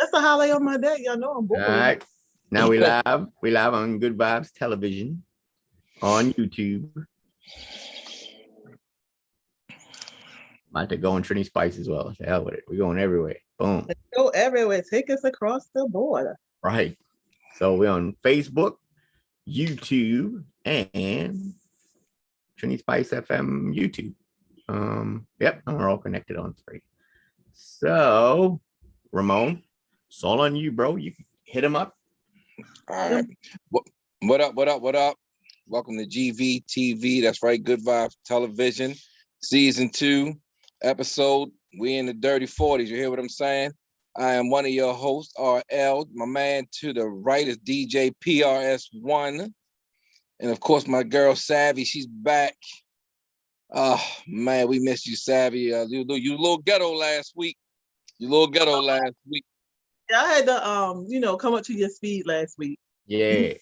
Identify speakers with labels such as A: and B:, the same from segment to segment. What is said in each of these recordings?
A: That's a highlight on my day. Y'all know I'm bored.
B: All right. Now we live. We live on Good Vibes Television on YouTube. About to go on Trini Spice as well. The hell with it. We're going everywhere. Boom.
A: Let's go everywhere. Take us across the border.
B: Right. So we're on Facebook, YouTube, and Trini Spice FM YouTube. Yep, and we're all connected on three. So, Ramon, it's all on you, bro. You can hit him up.
C: All right. What up? What up? What up? Welcome to Gvtv. That's right. Good Vibes Television, Season 2, episode. We in the dirty 40s. You hear what I'm saying? I am one of your hosts, RL. My man to the right is DJ PRS1. And of course, my girl Savvy, she's back. Oh man, we missed you, Savvy. You little ghetto last week. You little ghetto last week.
A: Yeah, I had to come up to your speed last week.
B: Yeah.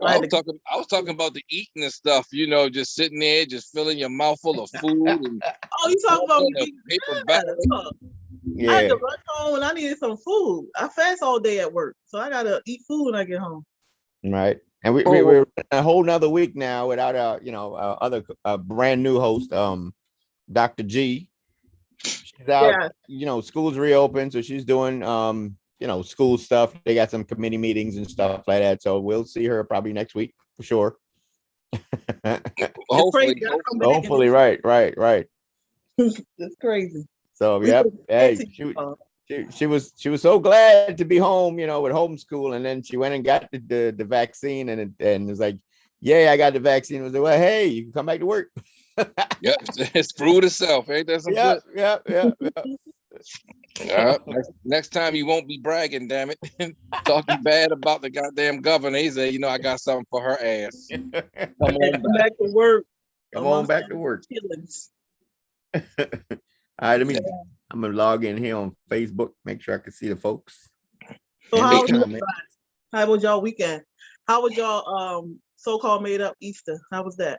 C: I was talking about the eating and stuff, just sitting there, just filling your mouth full of food. And
A: you talking about me?
C: Paper bag.
A: Yeah. I had to run home and I needed some food. I fast all day at work, so I gotta eat food when I get home.
B: Right. And we're a whole nother week now without other brand new host, Dr. G. She's out, school's reopened, so she's doing school stuff. They got some committee meetings and stuff like that. So we'll see her probably next week for sure. Hopefully, right.
A: It's crazy.
B: So hey, she was so glad to be home, with homeschool, and then she went and got the vaccine, and it was like, yeah, I got the vaccine. It was like, well, hey, you can come back to work.
C: Yep, it's proved itself. Ain't that some
B: good?
C: Yeah. Next time you won't be bragging, damn it. Talking bad about the goddamn governor. He said, I got something for her ass.
A: Come back to work.
B: Come on back to work. All right, I'm gonna log in here on Facebook, make sure I can see the folks.
A: So how was y'all weekend? How was y'all so-called made up Easter? How was that?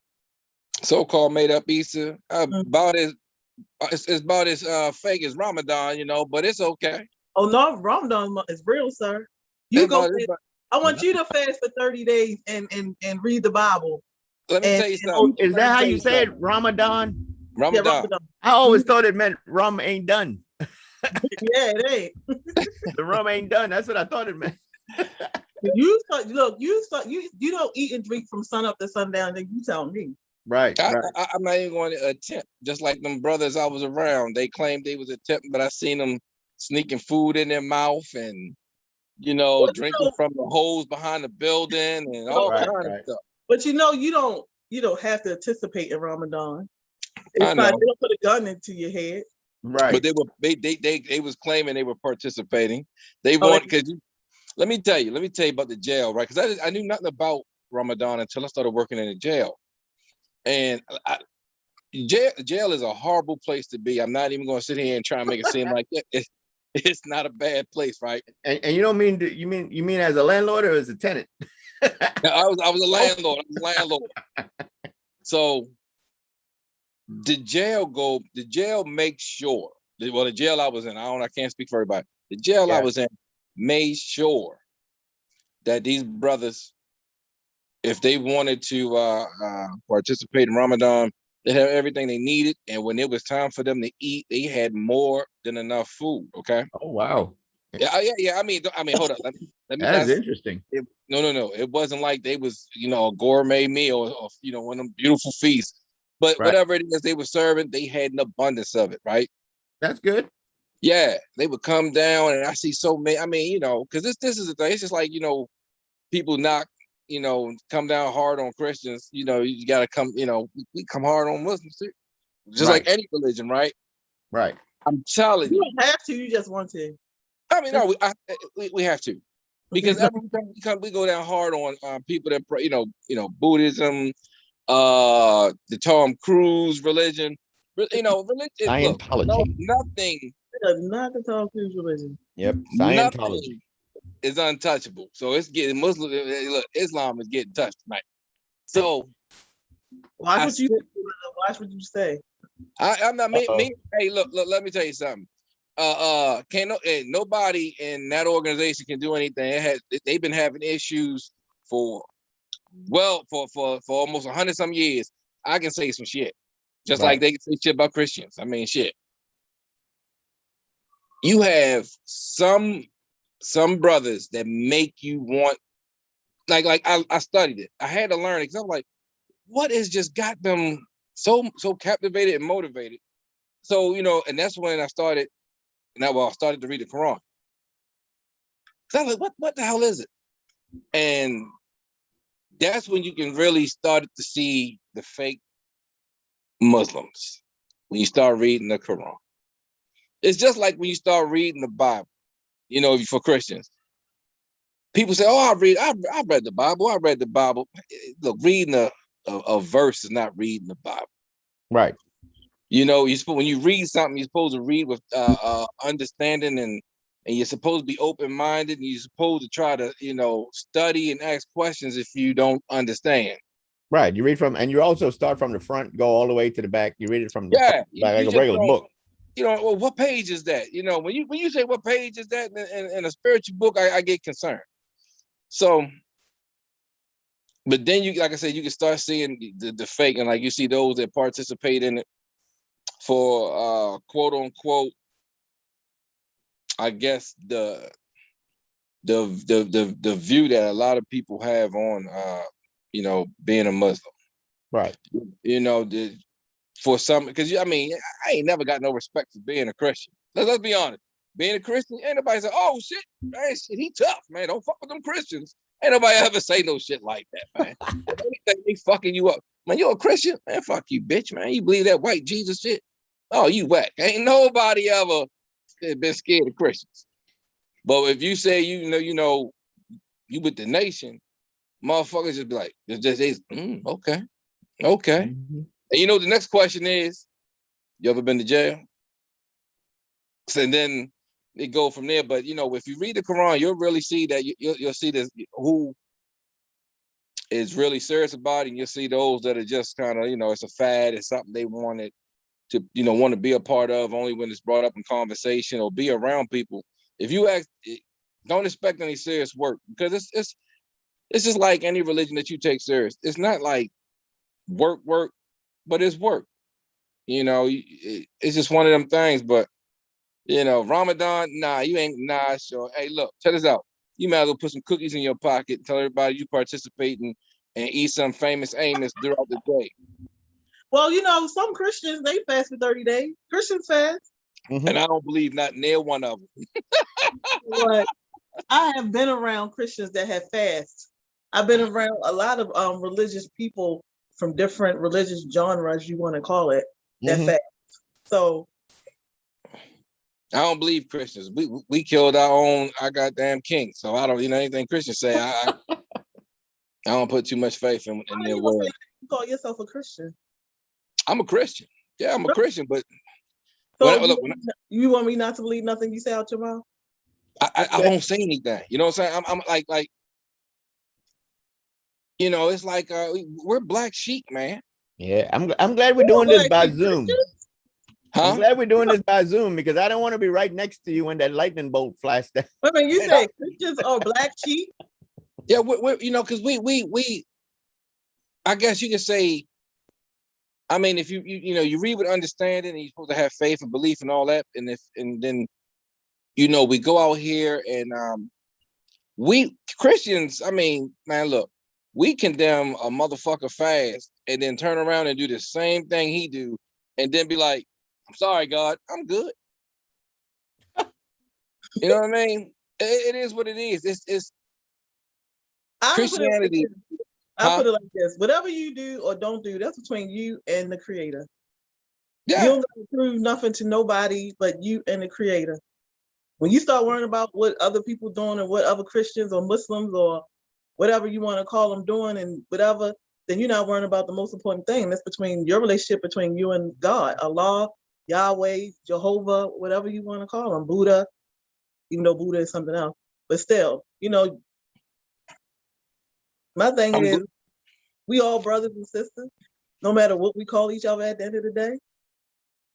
C: So-called made up Easter? It's about as fake as Ramadan, but it's okay.
A: Oh no, Ramadan is real, sir. I want you to fast for 30 days and read the Bible.
C: Let me tell you something.
B: Is that how you say it? Ramadan?
C: Ramadan.
A: Yeah, Ramadan.
B: I always thought it meant rum ain't done.
A: Yeah, it ain't.
B: The rum ain't done. That's what I thought it meant.
A: You don't eat and drink from sun up to sundown, then you tell me.
B: Right.
C: I'm not even going to attempt. Just like them brothers I was around, they claimed they was attempting, but I seen them sneaking food in their mouth and drinking from the hose behind the building and all kinds of stuff.
A: But you don't have to participate in Ramadan.
C: I know.
A: They don't put a gun into your head.
B: Right.
C: But they was claiming they were participating. They want because let me tell you about the jail, right? Because I knew nothing about Ramadan until I started working in the jail. And jail is a horrible place to be. I'm not even going to sit here and try and make it seem like it's not a bad place, right?
B: And you don't mean you mean as a landlord or as a tenant?
C: I was a landlord. So the jail makes sure. The jail I was in, I can't speak for everybody. The jail I was in made sure that these brothers, if they wanted to participate in Ramadan, they had everything they needed. And when it was time for them to eat, they had more than enough food. Okay.
B: Oh, wow.
C: Yeah. I mean, hold up. Let me
B: That's interesting.
C: No. It wasn't like they was, a gourmet meal or one of them beautiful feasts. But whatever it is they were serving, they had an abundance of it, right?
B: That's good.
C: Yeah. They would come down and I see so many, because this is the thing. It's just like, people knock, come down hard on Christians, you gotta come, we come hard on Muslims too. Just like any religion, right?
B: Right.
C: I'm telling you.
A: You don't have to, you just want to.
C: No, we have to. Because every time we go down hard on people that pray, Buddhism, the Tom Cruise religion, religion.
B: Scientology.
C: Look, nothing.
A: Not the Tom Cruise religion.
B: Yep. Scientology
C: is untouchable. So it's getting Muslim. Look, Islam is getting touched tonight. So
A: watch what you say.
C: I'm not me. Hey, look. Let me tell you something. nobody in that organization can do anything. They've been having issues for almost 100 some years. I can say some shit, just like they can say shit about Christians. I mean, shit. You have some brothers that make you want, like I studied it. I had to learn it because I'm like, what has just got them so captivated and motivated? So, and that's when I started. I started to read the Quran. So I was like, what the hell is it? And that's when you can really start to see the fake Muslims, when you start reading the Quran. It's just like when you start reading the Bible, for Christians. People say, oh, I read the Bible. I read the Bible. Look, reading a verse is not reading the Bible.
B: Right.
C: When you read something, you're supposed to read with understanding, and you're supposed to be open-minded, and you're supposed to try to, study and ask questions if you don't understand.
B: Right. You read from, and you also start from the front, go all the way to the back. You read it from the front, like a regular book.
C: Well, what page is that? When you say what page is that in a spiritual book, I get concerned. So, but then like I said, you can start seeing the fake, and like you see those that participate in it for quote unquote, I guess the view that a lot of people have on being a Muslim.
B: Right.
C: For some, because I ain't never got no respect for being a Christian. Let's be honest. Being a Christian, ain't nobody say, oh shit, man, he tough, man. Don't fuck with them Christians. Ain't nobody ever say no shit like that, man. If anything, they fucking you up. Man, you're a Christian? Man, fuck you, bitch, man. You believe that white Jesus shit? Oh, you whack. Ain't nobody ever been scared of Christians. But if you say you with the nation, motherfuckers just be like, okay.
B: Mm-hmm.
C: And the next question is, you ever been to jail? And then they go from there. But if you read the Quran, you'll really see that you'll see this who is really serious about it, and you'll see those that are just kind of, it's a fad, it's something they wanted to, want to be a part of only when it's brought up in conversation or be around people. If you don't expect any serious work, because it's just like any religion that you take serious. It's not like work, but it's work. It's just one of them things. But Ramadan, you ain't sure. Hey, look, check this out. You might as well put some cookies in your pocket and tell everybody you participating and eat some famous Amos throughout the day.
A: Well, some Christians, they fast for 30 days. Christians fast.
C: Mm-hmm. And I don't believe not near one of them.
A: But I have been around Christians that have fast. I've been around a lot of religious people from different religious genres, you want to call it, that fast. So
C: I don't believe Christians. We killed our goddamn king. So I don't, anything Christians say, I don't put too much faith in their word.
A: You call yourself a Christian?
C: I'm a Christian. Yeah, I'm a Christian, but
A: so you want me not to believe nothing you say out your mouth?
C: I don't say anything. You know what I'm saying? I'm like it's like we're black sheep, man.
B: Yeah, I'm glad we're doing this by Zoom.
C: Huh?
B: I'm glad we're doing this by Zoom because I don't want to be right next to you when that lightning bolt flashed.
A: I mean, you say Christians are black sheep?
C: Yeah, we're because we I guess you could say. I mean, if you read with understanding, and you're supposed to have faith and belief and all that, and then we go out here and we Christians. I mean, man, look, we condemn a motherfucker fast and then turn around and do the same thing he do, and then be like, I'm sorry, God, I'm good. You know what I mean? It is what it is. It's Christianity.
A: I'll put it like this. Whatever you do or don't do, that's between you and the Creator.
C: Yeah.
A: You don't have to prove nothing to nobody but you and the Creator. When you start worrying about what other people doing and what other Christians or Muslims or whatever you want to call them doing and whatever, then you're not worrying about the most important thing. That's between your relationship between you and God, Allah, Yahweh, Jehovah, whatever you want to call them, Buddha, even though Buddha is something else. But still, my thing is, we all brothers and sisters, no matter what we call each other at the end of the day.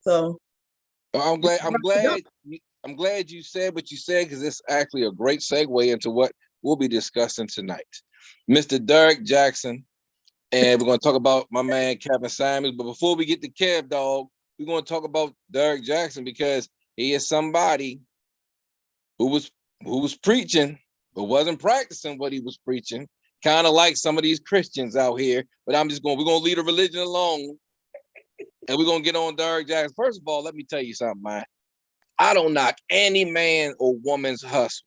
A: So
C: I'm glad I'm glad you said what you said, because it's actually a great segue into what we'll be discussing tonight. Mr. Derek Jackson, and we're going to talk about my man Kevin Simons. But before we get to Kev, dog, we're going to talk about Derek Jackson, because he is somebody who was preaching but wasn't practicing what he was preaching, kind of like some of these Christians out here. But we're going to leave the religion alone, and we're going to get on Derek Jackson. First of all, let me tell you something, man. I don't knock any man or woman's hustle,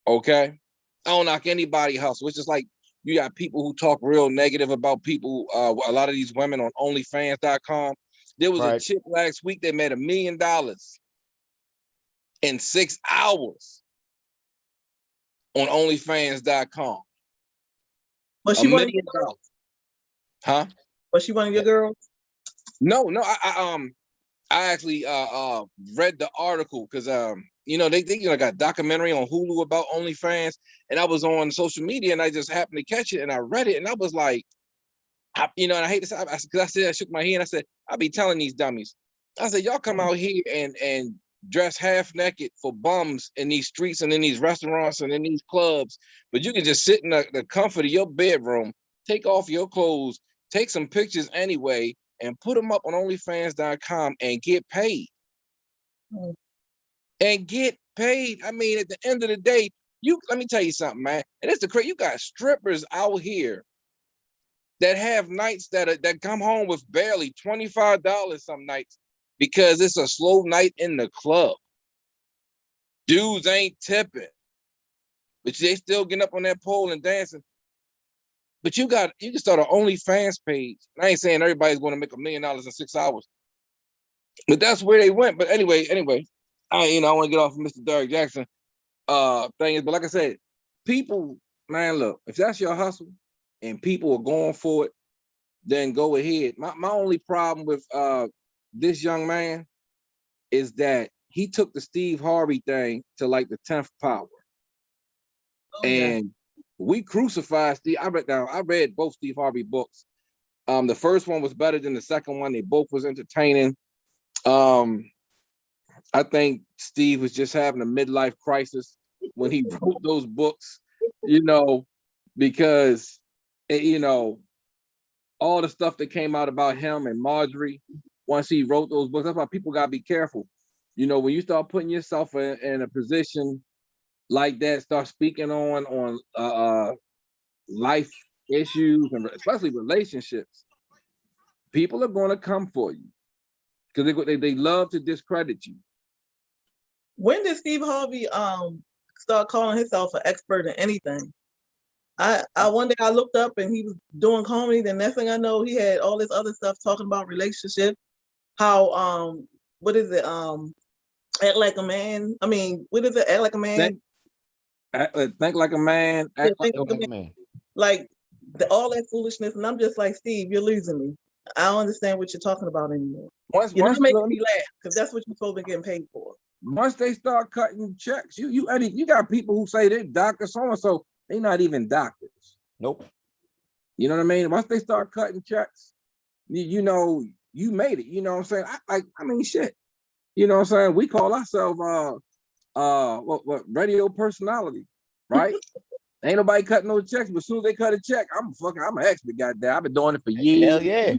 C: okay? I don't knock anybody's hustle. It's just like you got people who talk real negative about people, a lot of these women on OnlyFans.com. There was a chick last week that made $1 million in 6 hours on OnlyFans.com.
A: Was she one of your girls?
C: Huh?
A: Was she one of your girls?
C: No, I actually read the article, because they got a documentary on Hulu about OnlyFans, and I was on social media and I just happened to catch it and I read it and I was like, and I hate to say, because I shook my head and I said, I be telling these dummies, I said, y'all come out here and dress half naked for bums in these streets and in these restaurants and in these clubs, but you can just sit in the comfort of your bedroom, take off your clothes, take some pictures anyway, and put them up on OnlyFans.com and get paid. And get paid. I mean, at the end of the day, let me tell you something, man. And it's the crazy. You got strippers out here that have nights that come home with barely $25 some nights, because it's a slow night in the club. Dudes ain't tipping, but they still getting up on that pole and dancing. But you can start an OnlyFans page. I ain't saying everybody's going to make $1 million in 6 hours, but that's where they went. But anyway, I want to get off of Mr. Derek Jackson thing is, but like I said, people, man, look, if that's your hustle and people are going for it, then go ahead. My only problem with this young man is that he took the Steve Harvey thing to like the 10th power. And we crucified Steve. I read both Steve Harvey books. The first one was better than the second one. They both was entertaining. I think Steve was just having a midlife crisis when he wrote those books, because, all the stuff that came out about him and Marjorie, once he wrote those books, that's why people got to be careful. When you start putting yourself in a position like that, start speaking on life issues, and especially relationships, people are going to come for you, because they love to discredit you.
A: When did Steve Harvey start calling himself an expert in anything? I one day I looked up and he was doing comedy. Then next thing I know, he had all this other stuff talking about relationships. How what is it? Act like a man. I mean, what is it? Act like a man.
C: Think like a man. Act like a man.
A: Like all that foolishness, and I'm just like, Steve, you're losing me. I don't understand what you're talking about anymore. You're not making me laugh, because that's what you're supposed to be getting paid for.
C: Once they start cutting checks, you got people who say they're doctors, so and so, they're not even doctors.
B: Nope.
C: You know what I mean? Once they start cutting checks, you made it. You know what I'm saying? I mean, shit. You know what I'm saying? We call ourselves what radio personality, right? Ain't nobody cutting no checks, but as soon as they cut a check, I'm an expert. Goddamn, I've been doing it for years.
B: Hell yeah.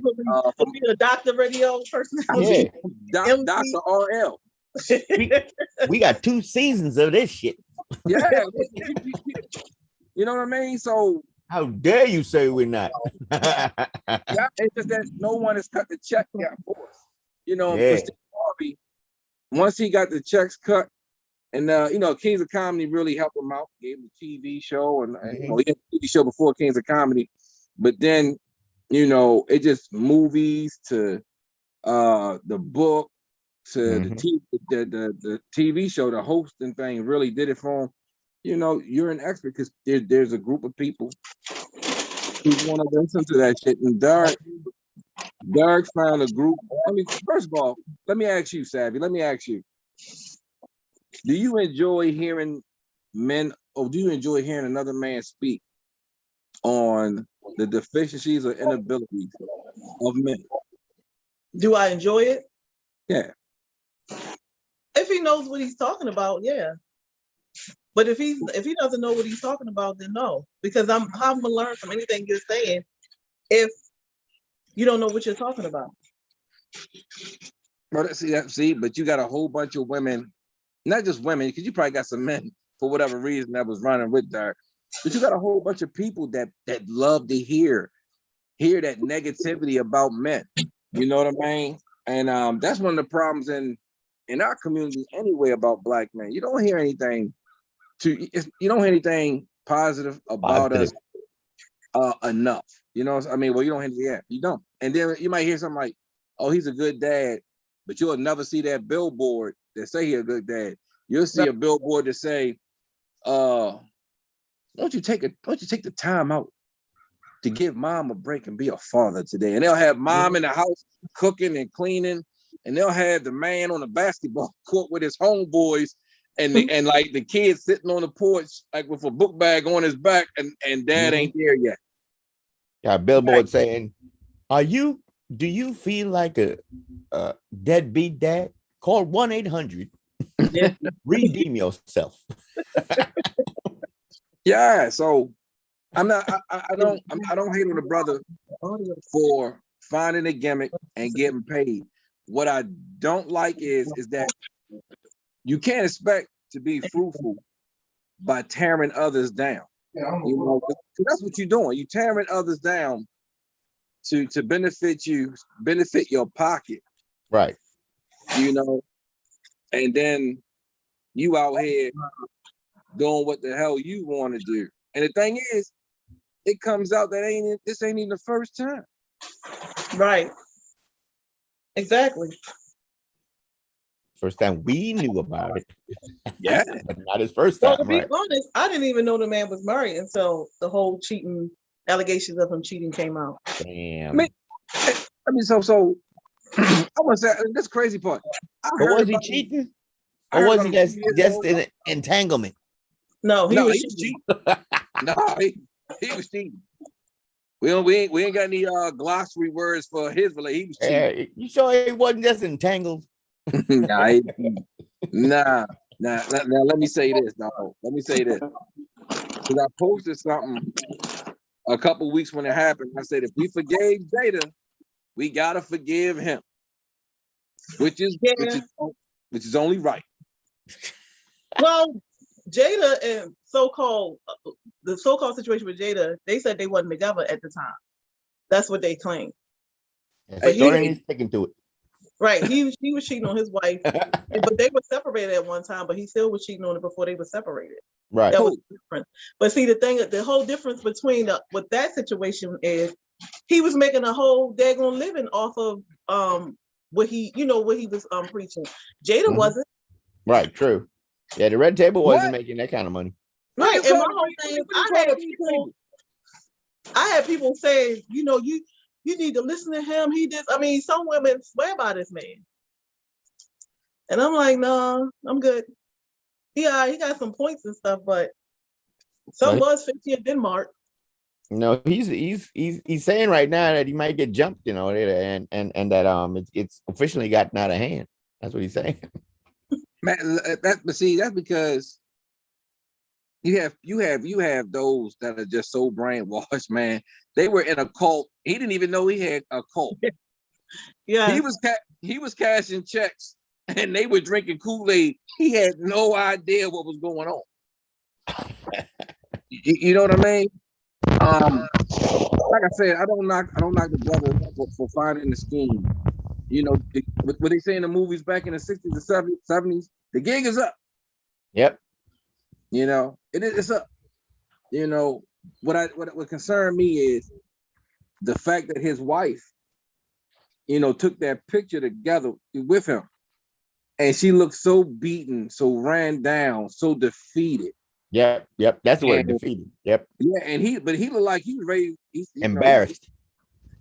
A: From being a doctor, radio personality.
C: Yeah. Dr. RL.
B: We got 2 seasons of this shit.
C: Yeah. You know what I mean? So
B: how dare you say we're not?
C: Yeah, it's just that no one has cut the check yet for us. For Steve Harvey, once he got the checks cut, and Kings of Comedy really helped him out, gave him a TV show, and he had a TV show before Kings of Comedy, but then it just movies to the book to the TV show, the hosting thing really did it for him. You're an expert, because there's a group of people who want to listen to that shit. And Derek found a group. First of all, let me ask you, Savvy. Let me ask you: do you enjoy hearing men, or do you enjoy hearing another man speak on the deficiencies or inabilities of men?
A: Do I enjoy it?
C: Yeah.
A: If he knows what he's talking about, yeah. But if he doesn't know what he's talking about, then no. Because I'm gonna learn from anything you're saying if you don't know what you're talking about.
C: But see, but you got a whole bunch of women, not just women, because you probably got some men for whatever reason that was running with Dark. But you got a whole bunch of people that love to hear that negativity about men. You know what I mean? And that's one of the problems in our community anyway about Black men. You don't hear anything positive about us enough. You know, I mean, well, you don't hear, yeah, you don't. And then you might hear something like, "Oh, he's a good dad," but you'll never see that billboard that say he's a good dad. You'll see a billboard that say, "Won't you take the time out to give mom a break and be a father today?" And they'll have mom in the house cooking and cleaning, and they'll have the man on the basketball court with his homeboys, and like the kids sitting on the porch like with a book bag on his back, and dad ain't there yet.
B: Yeah, billboard saying, do you feel like a deadbeat dad? Call 1-800. Redeem yourself.
C: Yeah, so I don't hate on the brother for finding a gimmick and getting paid. What I don't like is that you can't expect to be fruitful by tearing others down. You know, that's what you're doing. You're tearing others down to benefit your pocket.
B: Right. You
C: know, and then you out here doing what the hell you want to do. And the thing is, it comes out that this ain't even the first time.
A: Right. Exactly.
B: First time we knew about it.
C: Yeah.
B: But not his first time.
A: Well, to be honest, I didn't even know the man was married until the whole cheating allegations of him cheating came out.
B: Damn.
C: I mean, so I want to say this crazy part.
B: Was he cheating? Or was he just in an entanglement?
A: No, he was cheating.
C: No, he was cheating. We ain't got any glossary words for his relationship. He was cheating.
B: You sure he wasn't just entangled?
C: Nah. Now let me say this, dog. Let me say this. Because I posted something a couple weeks when it happened. I said, if we forgave Jada, we gotta forgive him. Which is only right.
A: Well, Jada and the so-called situation with Jada, they said they wasn't together at the time. That's what they claimed.
B: But he's sticking to it.
A: Right. He was cheating on his wife, but they were separated at one time, but he still was cheating on her before they were separated.
B: Right.
A: That was different. But see, the whole difference between with that situation is he was making a whole daggone living off of what he was preaching. Jada wasn't.
B: Right, true. Yeah, the Red Table wasn't making that kind of money.
A: Right. And my whole thing is I had people saying, you need to listen to him. Some women swear by this man. And I'm like, no, I'm good. Yeah, he got some points and stuff, but some was 50 in Denmark.
B: No, he's saying right now that he might get jumped, and that it's officially gotten out of hand. That's what he's saying.
C: Man, but see, that's because you have those that are just so brainwashed, man. They were in a cult. He didn't even know he had a cult.
A: Yeah,
C: he was cashing checks, and they were drinking Kool-Aid. He had no idea what was going on. You know what I mean? Like I said, I don't knock the brother for finding the scheme. What they say in the movies back in the 60s and 70s, the gig is up.
B: Yep.
C: It's up. What concerned me is the fact that his wife, took that picture together with him, and she looked so beaten, so ran down, so defeated.
B: Yep. That's the word, defeated. Yep.
C: Yeah, and he looked like he was ready.
B: Embarrassed.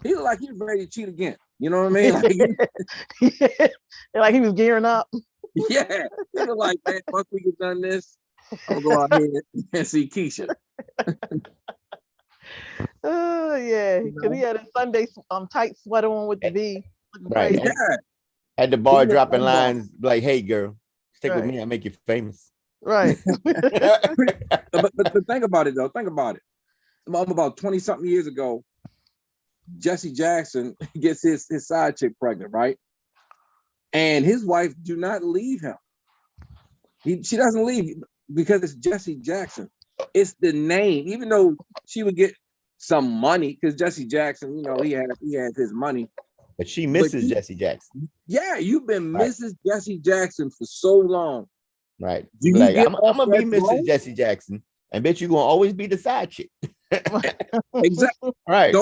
C: He looked like he was ready to cheat again. You know what I mean?
D: Like he was gearing up.
C: Yeah, he looked like, man, once we get done this, I'm gonna go out here and see Keisha.
D: Oh yeah, because he had a Sunday tight sweater on with the V.
B: Right. Yeah. At the bar dropping lines like, "Hey girl." Stick with me, I'll make you famous.
D: Right.
C: but think about it though. Think about it. About 20-something years ago, Jesse Jackson gets his side chick pregnant, right? And his wife do not leave him. She doesn't leave because it's Jesse Jackson. It's the name, even though she would get some money because Jesse Jackson, you know, he had his money.
B: But she misses Jesse Jackson.
C: Yeah, you've been Mrs. Jesse Jackson for so long.
B: Right.
C: Do
B: like,
C: you
B: I'm gonna be Mrs. Jesse Jackson. And bitch, you're gonna always be the side chick.
C: Exactly.
B: Right.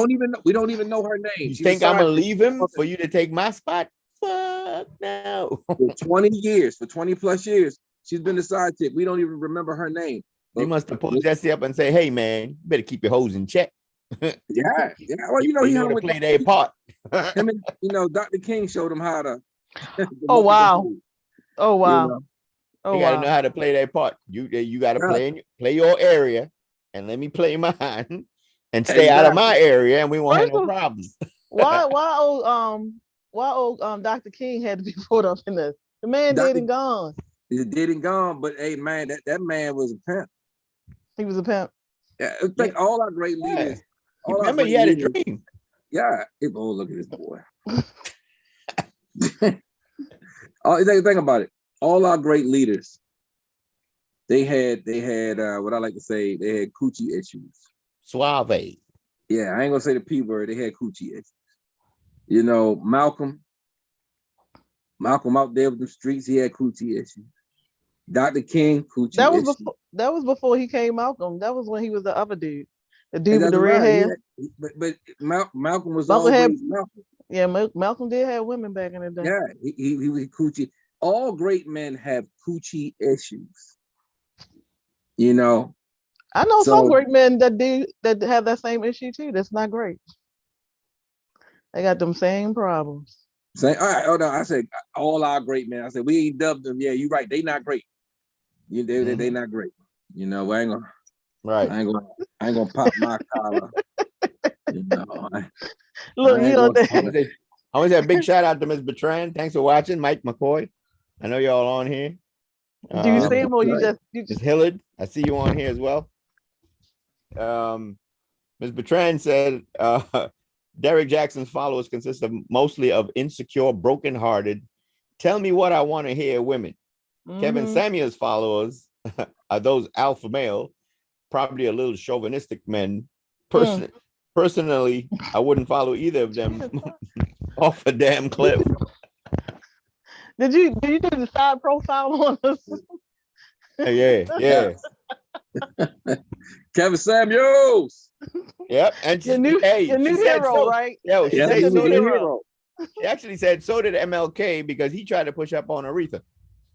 C: We don't even know her name.
B: You think I'm gonna leave him for you to take my spot? Fuck no.
C: For 20 years, for 20 plus years, she's been the side chick. We don't even remember her name.
B: They must have pulled Jesse up and say, "Hey man, you better keep your hoes in check."
C: Yeah. Well, you know,
B: he hung with play their part.
C: Him and, you know, Dr. King showed him how to.
D: Oh wow. Oh wow.
C: You know?
B: You gotta know how to play their part. You gotta play your area, and let me play mine, and stay out of my area, and we won't have no problems.
D: Why old Dr. King had to be put up in this? The man dead and gone.
C: He's dead and gone, but hey man, that man was a pimp.
D: He was a pimp.
C: Yeah, I think all our great leaders.
B: Remember, he had a dream.
C: Yeah. Oh, look at this boy. Think about it. All our great leaders, they had what I like to say, they had coochie issues.
B: Suave.
C: Yeah, I ain't gonna say the P word. They had coochie issues. You know, Malcolm out there with the streets, he had coochie issues. Dr. King, coochie issues.
D: That was before he came Malcolm. That was when he was the other dude. The dude with the red hair.
C: But Malcolm was always Malcolm.
D: Yeah, Malcolm did have women back in the day.
C: Yeah, he was coochie. All great men have coochie issues. You know.
D: I know some great men that have that same issue too. That's not great. They got them same problems.
C: All right, hold on. I said all our great men. I said we ain't dubbed them. Yeah, you're right. They not great. They not great. You know, I ain't gonna.
B: Right.
C: I ain't gonna pop my collar. You know.
D: Look, you know that.
B: I want to say a big shout out to Ms. Bertrand. Thanks for watching, Mike McCoy. I know y'all on here.
D: Do you see him or you just
B: Ms. Hillard? I see you on here as well. Ms. Bertrand said Derek Jackson's followers consist of mostly of insecure, brokenhearted, tell me what I want to hear women. Kevin Samuel's followers are those alpha male, probably a little chauvinistic men. Personally, I wouldn't follow either of them off a damn cliff.
D: Did you do the side profile on us?
B: Yeah.
C: Kevin Samuels.
B: Yep. And
D: your new hero, right?
B: Yeah,
C: she said so did hero.
B: She actually said so did MLK because he tried to push up on Aretha.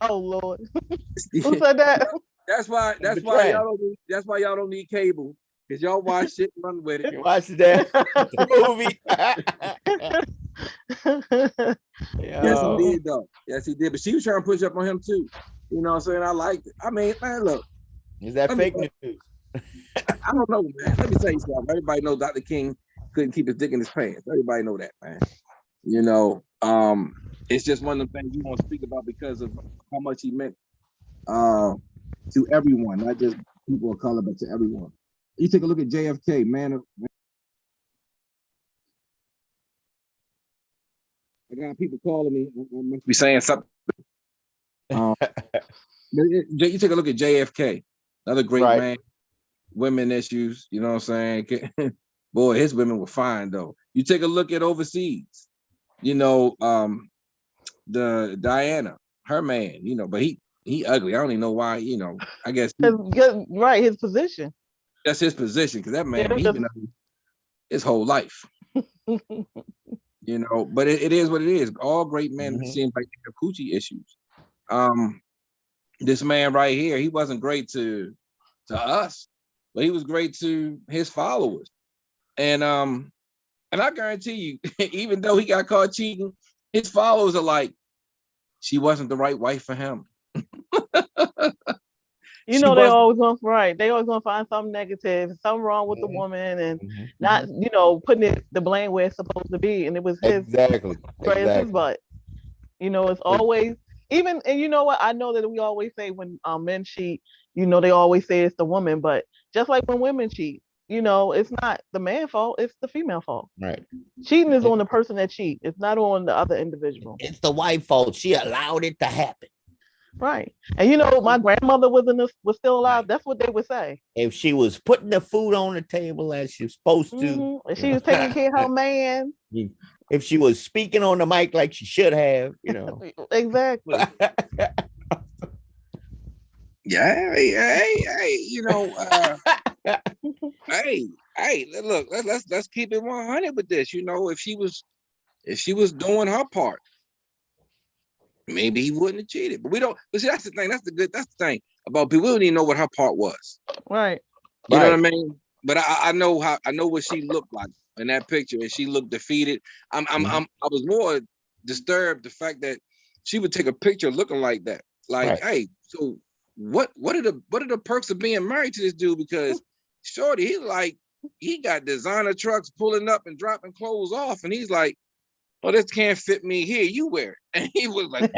D: Oh Lord. Who said that?
C: That's why y'all don't need cable. Because y'all watch shit and run with it.
B: Watch that movie.
C: Yes, he did, though. Yes, he did. But she was trying to push up on him, too. You know what I'm saying? I liked it. I mean, man, look.
B: Is that fake news?
C: I don't know, man. Let me tell you something. Everybody knows Dr. King couldn't keep his dick in his pants. Everybody know that, man. You know, it's just one of the things you want to speak about because of how much he meant to everyone, not just people of color, but to everyone. You take a look at JFK, man. I got people calling me. I must be saying something. You take a look at JFK, another great man. Women issues, you know what I'm saying? Boy, his women were fine though. You take a look at overseas, you know, the Diana, her man, you know, but he ugly. I don't even know why, you know. I guess
D: his position.
C: That's his position, because that man, he's been ugly his whole life. You know, but it is what it is. All great men seem like they have coochie issues. This man right here, he wasn't great to us, but he was great to his followers. And I guarantee you, even though he got caught cheating, his followers are like, she wasn't the right wife for him.
D: You know, they always gonna find something negative, something wrong with the woman, and not, you know, putting the blame where it's supposed to be. And it was his
B: exactly.
D: his butt. You know, it's always, even, and you know what? I know that we always say when men cheat, they always say it's the woman, but just like when women cheat, it's not the man's fault, it's the female fault.
B: Right.
D: Cheating is on the person that cheat. It's not on the other individual.
B: It's the wife's fault. She allowed it to happen.
D: Right. And my grandmother was still alive. Right. That's what they would say.
B: If she was putting the food on the table as she was supposed to.
D: If she was taking care of her man.
B: If she was speaking on the mic like she should have,
D: Exactly.
C: Yeah, hey, look, let's keep it 100 with this. If she was doing her part, maybe he wouldn't have cheated. But we don't. But see, that's the thing. That's the thing about people. We don't even know what her part was.
D: Right.
C: You know what I mean? But I know what she looked like in that picture, and she looked defeated. I was more disturbed the fact that she would take a picture looking like that. Like, hey, so what are the perks of being married to this dude? Because shorty, he got designer trucks pulling up and dropping clothes off, and he's like, "Oh, this can't fit me. Here, you wear it." And he was like,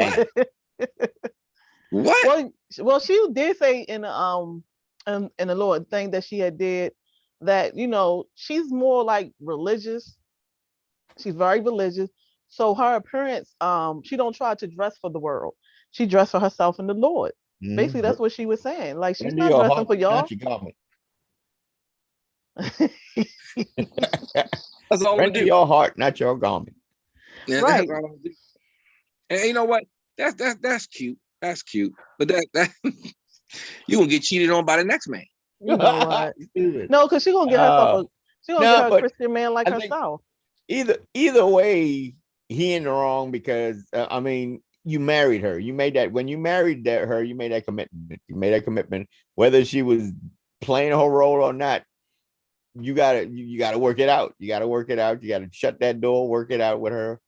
C: "What? What?"
D: Well, she did say in the Lord thing that she had did that she's more like religious. She's very religious. So her appearance, she don't try to dress for the world. She dressed for herself and the Lord. Mm-hmm. Basically, that's what she was saying. Like, she's not dressing for y'all.
C: That's all we do.
B: Your heart, not your garment.
C: Yeah, right. And you know what? That's cute. That's cute. But that you gonna get cheated on by the next man.
D: You know what? No, because she's gonna get herself get her a Christian man like herself.
B: Either way, he in the wrong because you married her. You made that when you married her, you made that commitment. You made that commitment, whether she was playing her role or not. You gotta work it out. You gotta work it out. You gotta shut that door, work it out with her.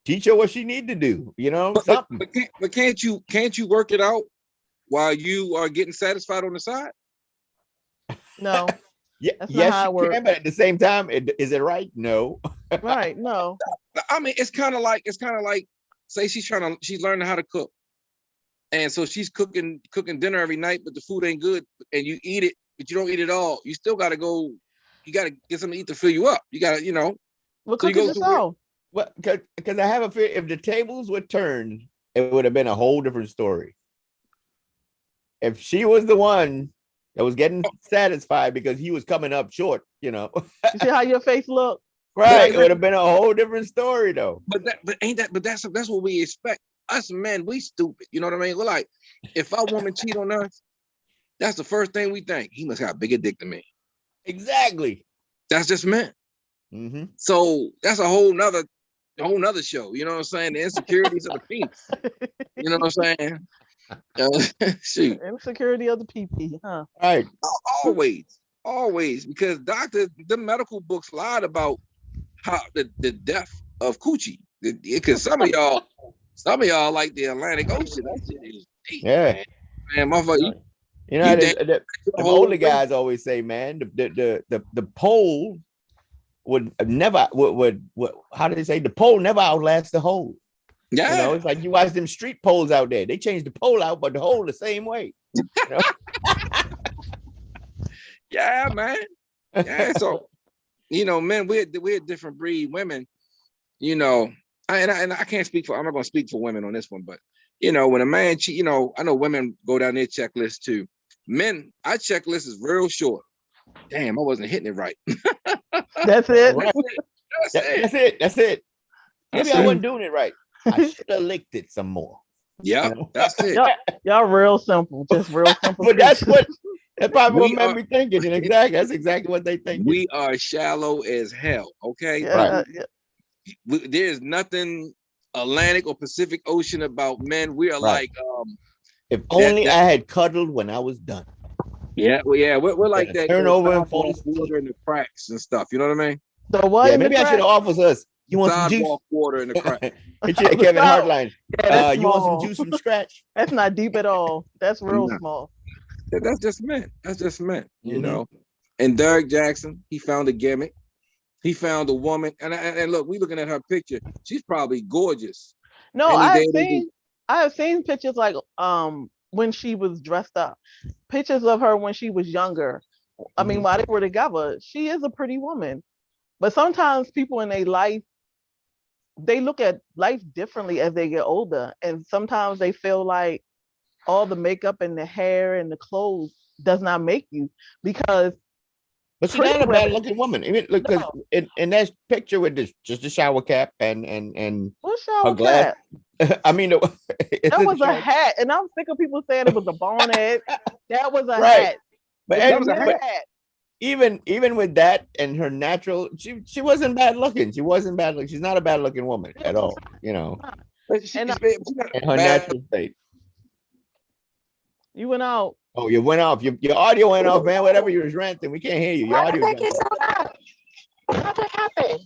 B: Teach her what she need to do. Something.
C: But can't you work it out while you are getting satisfied on the side?
D: No.
B: Yeah, yes, you can, but at the same time, is it right? No.
D: Right. No.
C: I mean, it's kind of like say she's learning how to cook, and so she's cooking dinner every night, but the food ain't good, and you eat it, but you don't eat it all. You still got to go. You got to get something to eat to fill you up. You got to,
D: Well, cook it yourself.
B: Well, because I have a fear if the tables were turned, it would have been a whole different story. If she was the one that was getting satisfied because he was coming up short,
D: You see how your face looked?
B: Right, it would have been a whole different story, though.
C: But that's what we expect. Us men, we stupid. You know what I mean? We're like, if our woman cheat on us, that's the first thing we think. He must have a bigger dick than me.
B: Exactly.
C: That's just men.
B: Mm-hmm.
C: So that's a whole nother show. You know what I'm saying? The insecurities of the penis. You know what I'm saying? Shoot.
D: Insecurity of the PP, huh?
B: Right.
C: Always, because the medical books lied about how the depth of coochie. Because some of y'all like the Atlantic Ocean. That shit is deep.
B: Yeah.
C: Man, motherfucker.
B: The older guys always say, man, the pole would never would how do they say the pole never outlasts the hole?
C: Yeah,
B: it's like you watch them street poles out there. They change the pole out, but the hole the same way.
C: Yeah, man. Yeah, so men, we're a different breed. Women, I can't speak for. I'm not gonna speak for women on this one, but when a man cheat, I know women go down their checklist too. Men, our checklist is real short. Damn, I wasn't hitting it right.
D: That's it.
B: That's it. Maybe I wasn't doing it right. I should have licked it some more.
C: Yeah, that's it.
D: Y'all real simple, just real simple.
B: But that's probably what made me thinking. And that's exactly what they think.
C: We are shallow as hell. Okay,
D: right.
C: There's nothing Atlantic or Pacific Ocean about men. We are like
B: if only I had cuddled when I was done.
C: Yeah, we're like that.
B: Turn over and fall
C: water in the cracks and stuff. You know what I mean?
D: So what?
B: Yeah, maybe I should have offered us. You want some juice?
C: Water in the crack.
B: Kevin Hartline. You want some juice from scratch?
D: That's not deep at all. That's real small.
C: That's just meant. Mm-hmm. And Derek Jackson, he found a gimmick. He found a woman, and look, we looking at her picture. She's probably gorgeous.
D: No, I've seen I have seen pictures like when she was dressed up, pictures of her when she was younger. I mean, while they were together, she is a pretty woman. But sometimes people in their life, they look at life differently as they get older, and sometimes they feel like all the makeup and the hair and the clothes does not make you, because
B: But she's not a bad looking woman. I mean, look, because in that picture with this, just a shower cap and
D: what shower cap?
B: I mean,
D: that was a hat, and I'm sick of people saying it was a bonnet. That was a
B: right.
D: hat.
B: But,
C: that was a hat.
B: Even with that and her natural, she wasn't bad looking. She wasn't bad looking. She's not a bad looking woman at all. You know,
C: And
B: her natural state.
D: You went out.
B: Oh, you went off. Your audio went off, man. Whatever you was ranting, we can't hear you. Your audio.
D: What happened?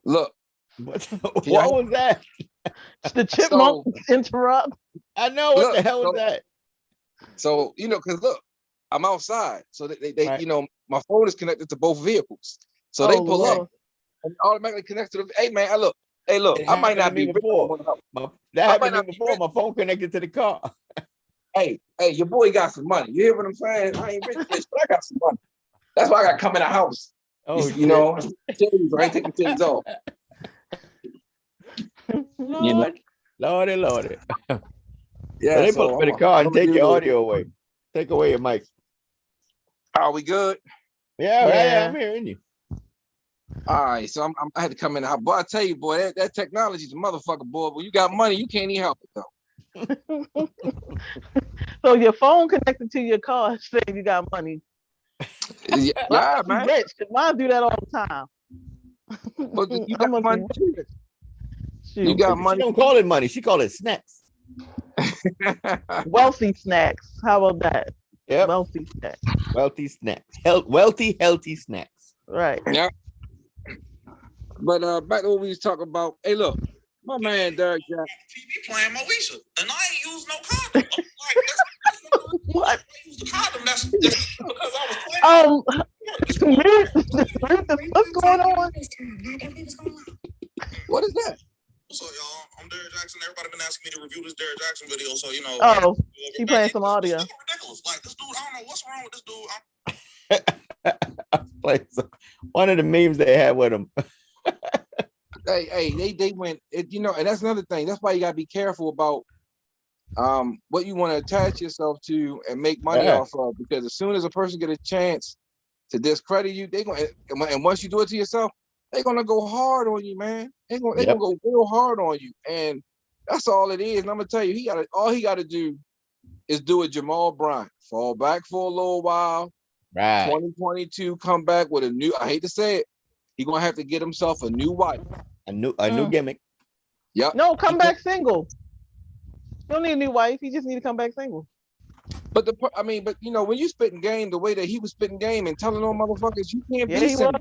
C: Look.
B: What was that?
D: The chipmunk interrupt.
B: I know. What the hell was that?
C: So, you know, because look, I'm outside. So they
B: right.
C: you know, my phone is connected to both vehicles. So they pull up and automatically connect to the, hey, man, hey, look, I might not be
B: before. That happened to me before. My phone connected to the car.
C: Hey, your boy got some money. You hear what I'm saying? I ain't rich, bitch, but I got some money. That's why I got to come in the house.
B: Oh,
C: you know, I ain't taking things off.
B: Lordy.
C: Yeah,
B: so they pull up in the car and take your audio away. Take away your mic.
C: Are we good?
B: Yeah, I'm hearing you.
C: All right, so I had to come in the house. Boy, I tell you, boy, that technology is a motherfucker, boy. When you got money, you can't even help it, though.
D: So your phone connected to your car saying you got money.
C: Yeah, man.
D: Rich, mine do that all the time.
C: But you got money too.
B: You got money. She don't call it money. She call it snacks.
D: Wealthy snacks. How about that?
B: Yeah.
D: Wealthy snacks.
B: Wealthy snacks. Healthy snacks.
D: Right.
C: Yeah. But back to what we was talking about. Hey, look, my man Derek Jackson.
E: TV playing Moesha, and I ain't used no condom.
D: What?
E: I used the condom. That's because I was playing.
D: What's going on?
C: What is that?
E: So y'all, I'm Derek Jackson. Everybody been asking me to review this Derek Jackson video, so you know.
D: Oh, he playing some audio.
E: It's ridiculous. Like this dude, I don't know what's wrong with this dude.
B: One of the memes they had with him.
C: They went. You know, and that's another thing. That's why you gotta be careful about what you want to attach yourself to and make money off of, because as soon as a person get a chance to discredit you, they gonna, and once you do it to yourself, they're gonna go hard on you, man. They're gonna go real hard on you, and that's all it is. And I'm gonna tell you, all he gotta do is do a Jamal Bryant, fall back for a little while.
B: Right.
C: 2022, come back with a new. I hate to say it, he's gonna have to get himself a new wife,
B: a new gimmick.
C: Yep.
D: No, come back single. You don't need a new wife. You just need to come back single.
C: But you know, when you spitting game the way that he was spitting game and telling them motherfuckers you can't be single.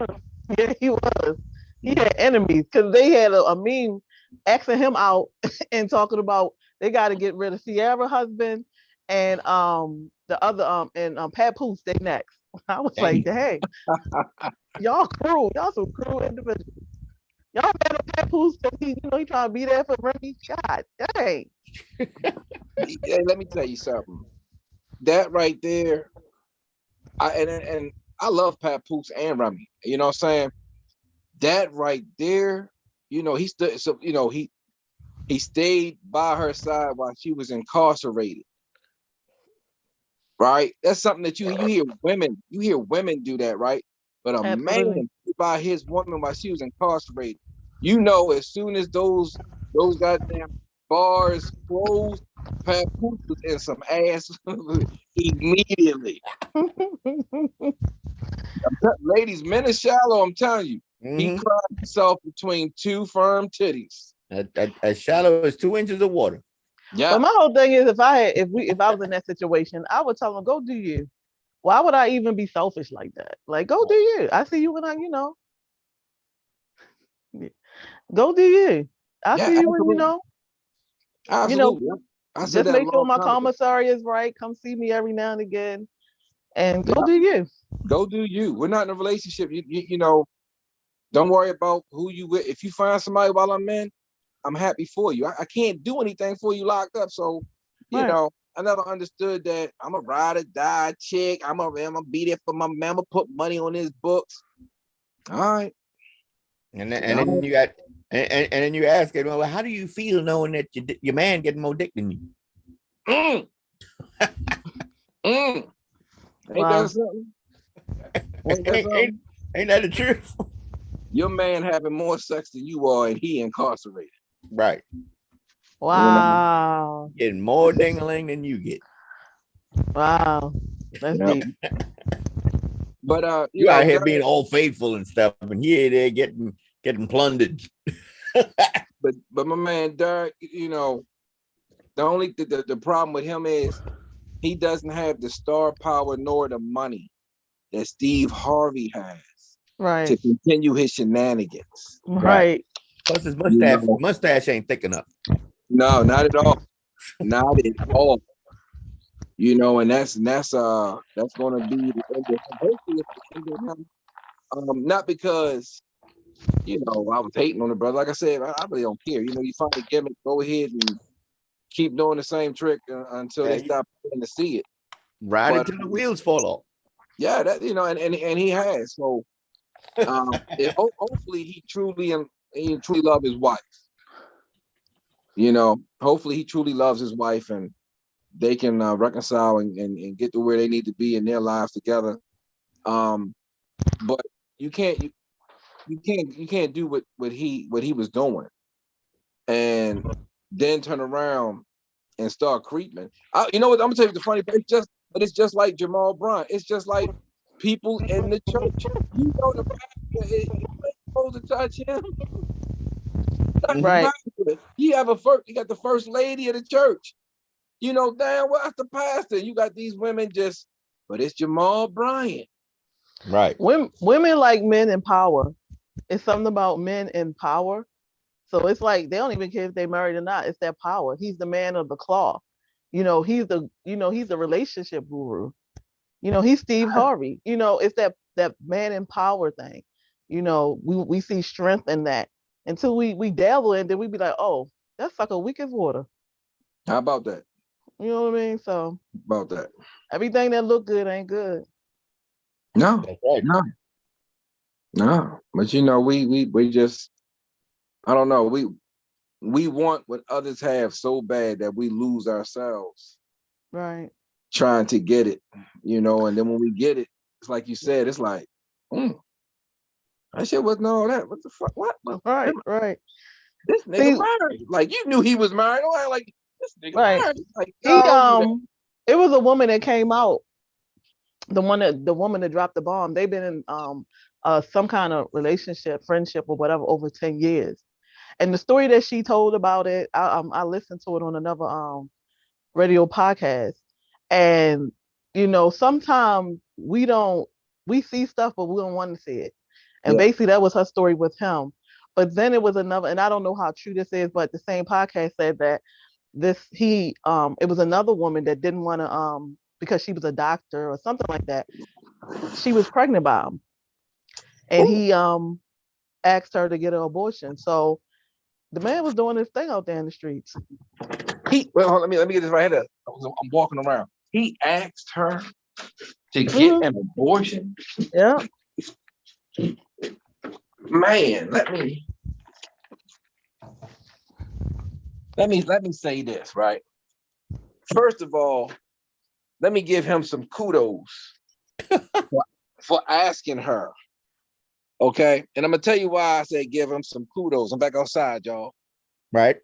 D: Yeah, he was. He had enemies because they had a meme asking him out and talking about they got to get rid of Sierra's husband and the other and Pat Poose. They next. I was like, dang, y'all cruel. Y'all some cruel individuals. Y'all mad at Pat Poose because he trying to be there for Remy. God dang.
C: Yeah, let me tell you something. That right there, I love Pat Poose and Remy. You know what I'm saying? That right there, you know, he stood. So you know, he stayed by her side while she was incarcerated. Right? That's something that you hear women do that, right? But a man by his woman while she was incarcerated, you know, as soon as those goddamn bars closed, Pat Poose was in some ass immediately. Ladies, men are shallow, I'm telling you. He cried himself between two firm titties.
B: As shallow as 2 inches of water.
D: Yeah. But my whole thing is, if I was in that situation, I would tell him, go do you. Why would I even be selfish like that? Like, go do you. I see you when go do you. I see you when
C: Absolutely.
D: Just make sure my commissary is right. Come see me every now and again, and go do you.
C: Go do you. We're not in a relationship. You know, don't worry about who you with. If you find somebody while I'm in, I'm happy for you. I can't do anything for you locked up. So, you know, I never understood that I'm a ride or die chick. I'm gonna be there for my man. I'm gonna put money on his books. All right.
B: And then you got and then you ask him, well, how do you feel knowing that your man getting more dick than you?
C: Mm. Ain't that something?
B: Ain't that the truth?
C: Your man having more sex than you are, and he incarcerated.
B: Right.
D: Wow.
B: Getting more ding-a-ling than you get.
D: Wow. That's deep.
C: But
B: you out here being all faithful and stuff, and he there getting plundered.
C: but my man Derek, you know, the problem with him is he doesn't have the star power nor the money that Steve Harvey has.
D: Right.
C: To continue his shenanigans.
D: Right.
B: Plus his mustache ain't thick enough.
C: No, not at all. Not at all. You know, and that's going to be the end of him. Hopefully it's the end of him. Not because, you know, I was hating on the brother. Like I said, I really don't care. You know, you find a gimmick, go ahead and keep doing the same trick until they stop paying to see it.
B: Ride it till the wheels fall off.
C: Yeah, that, you know, and he has. So hopefully he truly loves his wife. You know, hopefully he truly loves his wife and they can reconcile and get to where they need to be in their lives together. But you can't do what he was doing and then turn around and start creeping. You know what? I'm gonna tell you the funny part. It's just like Jamal Bryant. It's just like people in the church. You know, the pastor is supposed to touch him.
D: Right.
C: You got the first lady of the church. You know, damn well, that's the pastor. You got these women but it's Jamal Bryant.
B: Right.
D: Women like men in power. It's something about men in power. So it's like they don't even care if they're married or not. It's their power. He's the man of the cloth. You know, he's the relationship guru. You know, he's Steve Harvey. You know, it's that man in power thing. You know, we see strength in that until we dabble in, then we be like, oh, that sucker weak as water.
C: How about that?
D: You know what I mean? So
C: about that.
D: Everything that look good ain't good.
C: No, right. No. But you know, we just, I don't know. We want what others have so bad that we lose ourselves.
D: Right.
C: Trying to get it, you know, and then when we get it, it's like you said, it's like, that shit wasn't all that. What the fuck? What?
D: Right.
C: This nigga married. Like you knew he was married. Like this nigga married. Like
D: it was a woman that came out. The woman that dropped the bomb. They've been in some kind of relationship, friendship, or whatever over 10 years. And the story that she told about it, I listened to it on another radio podcast. And you know, sometimes we see stuff, but we don't want to see it. And basically, that was her story with him. But then it was another, and I don't know how true this is, but the same podcast said that it was another woman that didn't want to because she was a doctor or something like that. She was pregnant by him, and he asked her to get an abortion. So the man was doing his thing out there in the streets.
C: Let me get this right here. I'm walking around. He asked her to get an abortion.
D: Yeah.
C: Man, let me say this, right? First of all, let me give him some kudos for asking her. Okay. And I'm gonna tell you why I say give him some kudos. I'm back outside, y'all.
B: Right.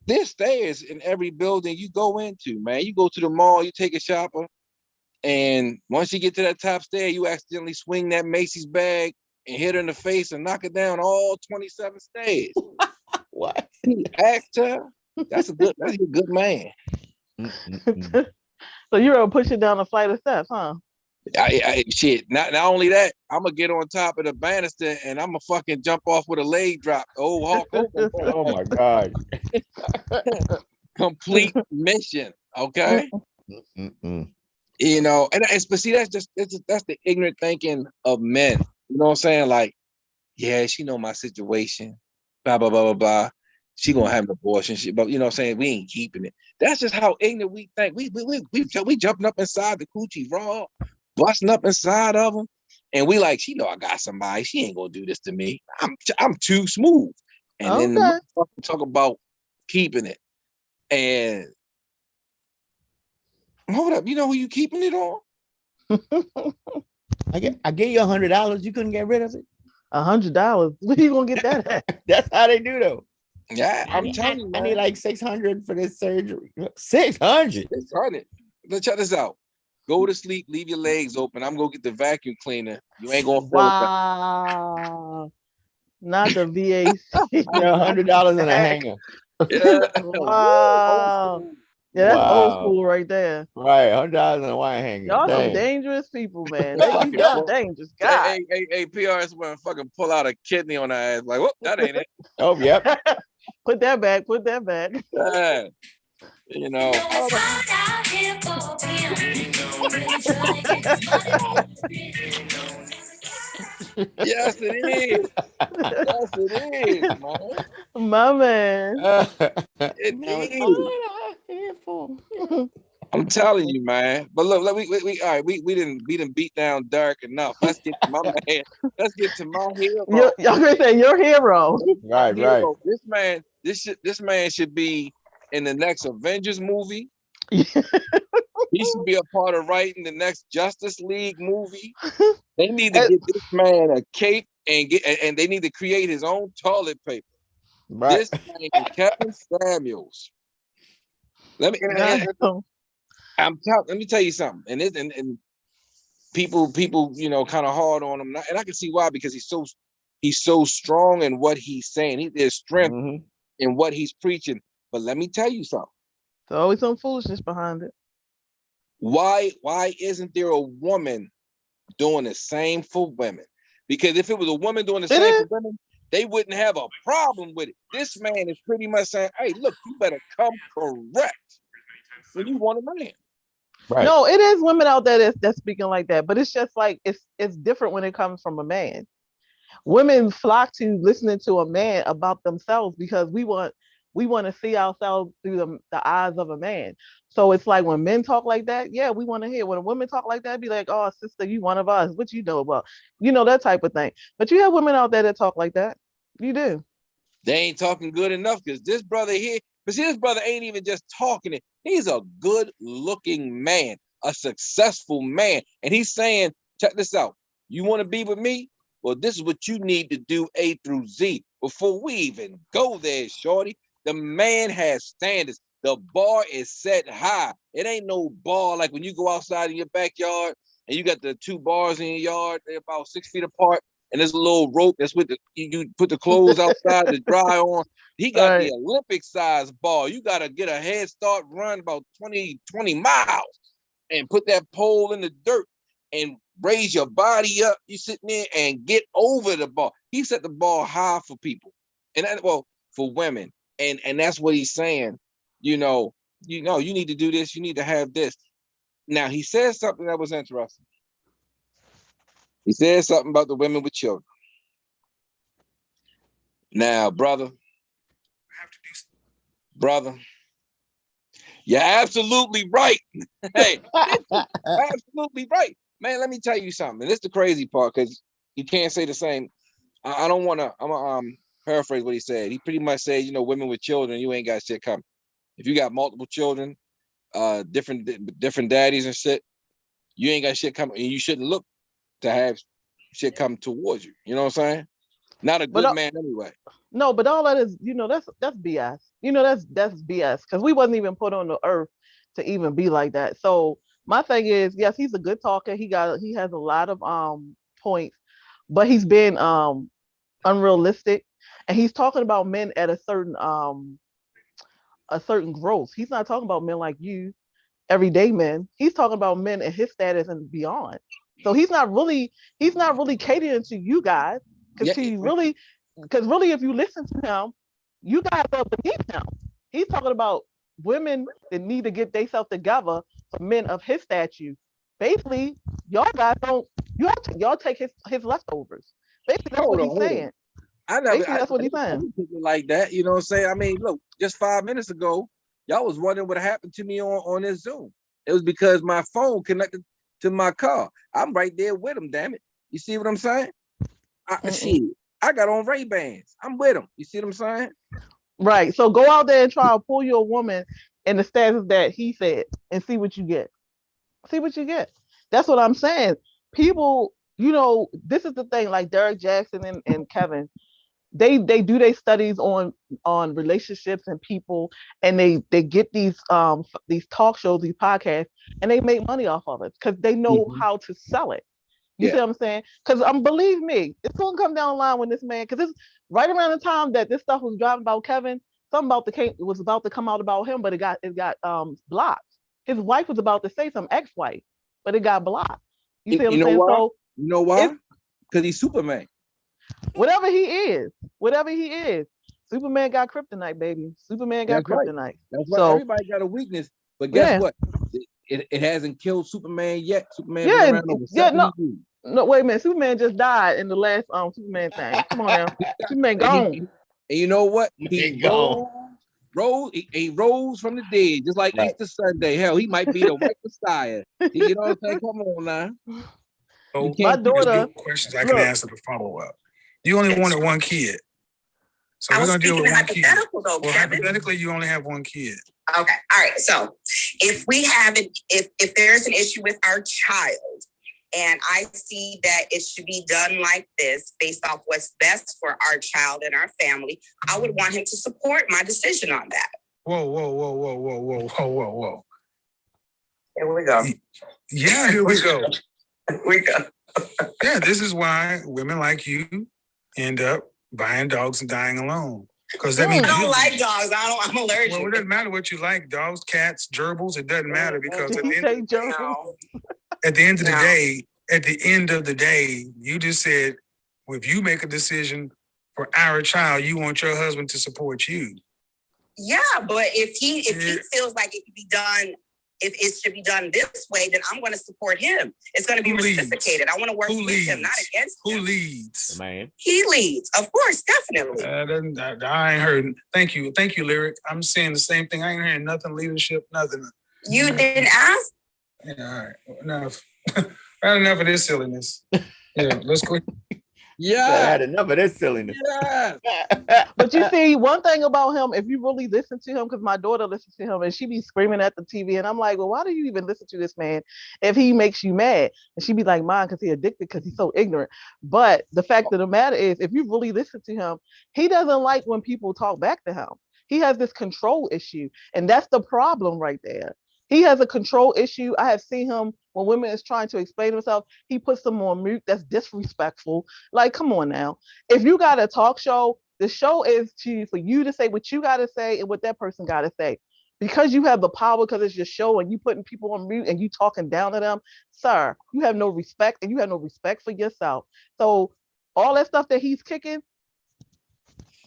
C: There's stairs in every building you go into, man. You go to the mall, you take a shopper, and once you get to that top stair, you accidentally swing that Macy's bag and hit her in the face and knock it down all 27 stairs.
B: What?
C: He asked her. That's a good man.
D: So you're gonna push it down a flight of steps, huh?
C: Shit. Not only that, I'm gonna get on top of the banister and I'm gonna fucking jump off with a leg drop. Oh, Hulk Hogan.
B: Oh my God.
C: Complete mission. Okay. You know, but see, that's the ignorant thinking of men. You know what I'm saying? Like, yeah, she know my situation, blah, blah, blah, blah, blah. She gonna have an abortion. But you know what I'm saying? We ain't keeping it. That's just how ignorant we think. We jumping up inside the coochie raw, busting up inside of them. And we like, she know I got somebody. She ain't gonna do this to me. I'm too smooth. And then the motherfucker talk about keeping it. And hold up, you know who you keeping it on?
B: I gave you $100. You couldn't get rid of it.
D: $100. Where you gonna get that at?
B: That's how they do though.
C: Yeah, I'm telling you, man.
B: I need like 600 for this surgery. 600.
C: 600. Let's check this out. Go to sleep, leave your legs open. I'm gonna get the vacuum cleaner. You ain't gonna feel
D: wow. Not the VAC.
B: $100 in a hanger.
C: Yeah.
D: Wow. Yeah, that's old school right there.
B: Right, $100 in a wire hanger.
D: Y'all some dangerous people, man. Y'all dangerous. God.
C: Hey, PRS want to fucking pull out a kidney on her ass. Like, whoop, that ain't it.
B: Oh, yep.
D: Put that back. Put that back.
C: Yeah. You know. Yes, it is. Yes, it is, man.
D: My man.
C: It is. I'm telling you, man. But look, we all right. We didn't beat down Dark enough. Let's get to my man. Let's get to my hero.
D: Y'all gonna say your hero.
B: Right.
C: This man should be in the next Avengers movie. He should be a part of writing the next Justice League movie. They need to get this man a cape and they need to create his own toilet paper. Right. This man is Kevin Samuels. Let me tell you something. And people, you know, kind of hard on him, and I can see why, because he's so strong in what he's saying. There's strength in what he's preaching. But let me tell you something.
D: There's always some foolishness behind it.
C: Why isn't there a woman doing the same for women? Because if it was a woman doing the same for women, they wouldn't have a problem with it. This man is pretty much saying, hey, look, you better come correct when you want a man.
B: Right.
D: No, it is women out there that's speaking like that, but it's just like it's different when it comes from a man. Women flock to listening to a man about themselves because we want to see ourselves through the eyes of a man. So it's like when men talk like that, yeah, we want to hear. When a woman talk like that, be like, oh, sister, you one of us. What you know about? You know, that type of thing. But you have women out there that talk like that. You do.
C: They ain't talking good enough because this brother here, but see, this brother ain't even just talking it. He's a good looking man, a successful man. And he's saying, check this out. You want to be with me? Well, this is what you need to do A through Z. Before we even go there, shorty, the man has standards. The bar is set high. It ain't no bar like when you go outside in your backyard and you got the two bars in your yard, they're about 6 feet apart, and there's a little rope that's with you put the clothes outside to dry on. He got the Olympic size bar. You got to get a head start, run about 20 miles and put that pole in the dirt and raise your body up. You sitting there and get over the bar. He set the bar high for people, and for women. And that's what he's saying. You need to do this. You need to have this. Now, he says something that was interesting. He said something about the women with children. Now, brother, you're absolutely right. Hey, absolutely right. Man, let me tell you something. And this is the crazy part, because you can't say the same. I don't want to, I'm going to paraphrase what he said. He pretty much said, women with children, you ain't got shit coming. If you got multiple children, different daddies and shit, you ain't got shit coming, and you shouldn't look to have shit come towards you. You know what I'm saying? Not a good man anyway.
D: No, but all that is, that's BS. That's BS, because we wasn't even put on the earth to even be like that. So my thing is, yes, he's a good talker. He has a lot of points, but he's been unrealistic, and he's talking about men at a certain growth. He's not talking about men like you, everyday men. He's talking about men in his status and beyond. So he's not really catering to you guys, because really, if you listen to him, you guys are beneath him. He's talking about women that need to get themselves together for men of his stature. Basically, y'all guys don't. Y'all take his leftovers. Basically, that's what he's saying.
C: I never.
D: Basically, that's what he's
C: I
D: saying.
C: didn't take it like that. You know what I'm saying? I mean, look, just 5 minutes ago, y'all was wondering what happened to me on this Zoom. It was because my phone connected to my car. I'm right there with him. Damn it! You see what I'm saying? Shit, I got on Ray-Bans. I'm with him. You see what I'm saying?
D: Right. So go out there and try to pull you a woman in the status that he said, and see what you get. See what you get. That's what I'm saying. People, this is the thing. Like Derek Jackson and Kevin, they do their studies on relationships and people, and they get these talk shows, these podcasts, and they make money off of it because they know how to sell it. You see what I'm saying? Because believe me, it's gonna come down the line when this man, because it's right around the time that this stuff was dropping about Kevin, was about to come out about him, but it got blocked. His wife was about to say some ex-wife, but it got blocked. You see what I'm saying?
C: Why?
D: So
C: you know why? Because he's Superman.
D: Whatever he is, Superman got kryptonite, baby. Superman got kryptonite.
C: Right. That's right.
D: So
C: everybody got a weakness, but guess what? It hasn't killed Superman yet. Superman been around over 70 years.
D: No, wait a minute. Superman just died in the last Superman thing. Come on now. Superman gone.
C: And you know what? He rose from the dead, just like Easter Sunday. Hell, he might be the white Messiah. You know what I'm saying? Come on now.
E: So
D: my daughter.
E: Questions I can answer to follow up. You only wanted one kid. So we're going to deal with one kid. Well, hypothetically, you only have one kid.
F: Okay. All right. So if we have it, if there's an issue with our child, and I see that it should be done like this based off what's best for our child and our family, I would want him to support my decision on that.
E: Whoa.
F: Here we go.
E: Yeah, here we go.
F: Here we go.
E: Yeah, this is why women like you end up buying dogs and dying alone. Because that means
F: I don't like dogs. I'm allergic.
E: Well, it doesn't matter what you like. Dogs, cats, gerbils, it doesn't matter because at the end of the day, you just said, well, if you make a decision for our child, you want your husband to support you.
F: Yeah, but if he feels like it could be done, if it should be done this way, then I'm going to support him. It's going to be reciprocated. I want to work with him, not against him.
E: Who leads?
B: Man.
F: He leads, of course, definitely.
E: I ain't heard. Thank you, Lyric. I'm saying the same thing. I ain't hearing nothing leadership, nothing.
F: You didn't ask?
E: Yeah, all right, enough. I had enough of this silliness. Yeah, let's go.
B: Yeah, I had enough of this silliness.
C: Yeah.
D: But you see, one thing about him, if you really listen to him, because my daughter listens to him and she be screaming at the TV, and I'm like, well, why do you even listen to this man if he makes you mad? And she be like, Mom, because he's addicted, because he's so ignorant. But the fact of the matter is, if you really listen to him, he doesn't like when people talk back to him. He has this control issue, and that's the problem right there. He has a control issue. I have seen him when women is trying to explain himself, he puts them on mute. That's disrespectful. Like, come on now. If you got a talk show, the show is for you to say what you got to say and what that person got to say. Because you have the power, because it's your show and you putting people on mute and you talking down to them, sir, you have no respect, and you have no respect for yourself. So all that stuff that he's kicking,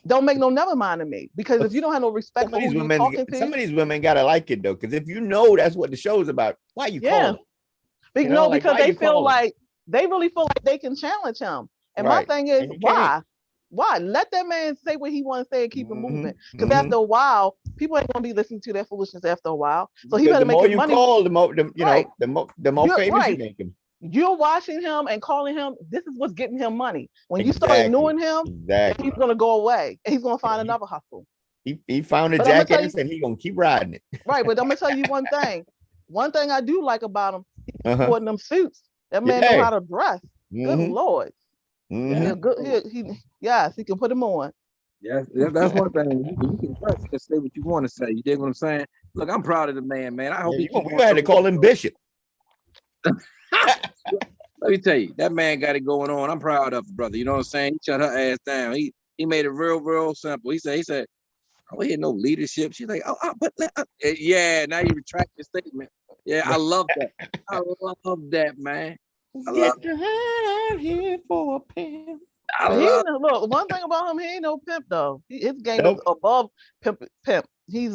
D: don't make no never mind to me, because if you don't have no respect for who you're talking to,
B: some of these women gotta like it though, because if you know that's what the show's about, why you call them?
D: Because they feel like they really feel like they can challenge him. And my thing is, why? Why? Let that man say what he wants to say and keep it moving. Because after a while, people ain't gonna be listening to that foolishness after a while. So he better make his money.
B: The more famous you make him.
D: You're watching him and calling him. This is what's getting him money. When you start ignoring him, he's gonna go away and he's gonna find another hustle.
B: He found a jackass and he's gonna keep riding it.
D: Right, but I'm gonna tell you one thing. One thing I do like about him, he's supporting them suits. That man know how to dress. Good Lord. Yeah, good. He can put them on.
C: Yeah, that's one thing. You can dress, just say what you want to say. You dig what I'm saying? Look, I'm proud of the man, man. I hope
B: we had to call him Bishop.
C: Let me tell you, that man got it going on. I'm proud of him, brother. You know what I'm saying? He shut her ass down. He made it real simple. He said, oh, he had no leadership. She's like, yeah, now you retract your statement. Yeah, I love that. I love that, man.
B: Get your head out here for a pimp.
D: Look, one thing about him, he ain't no pimp though. His game is above pimp. He's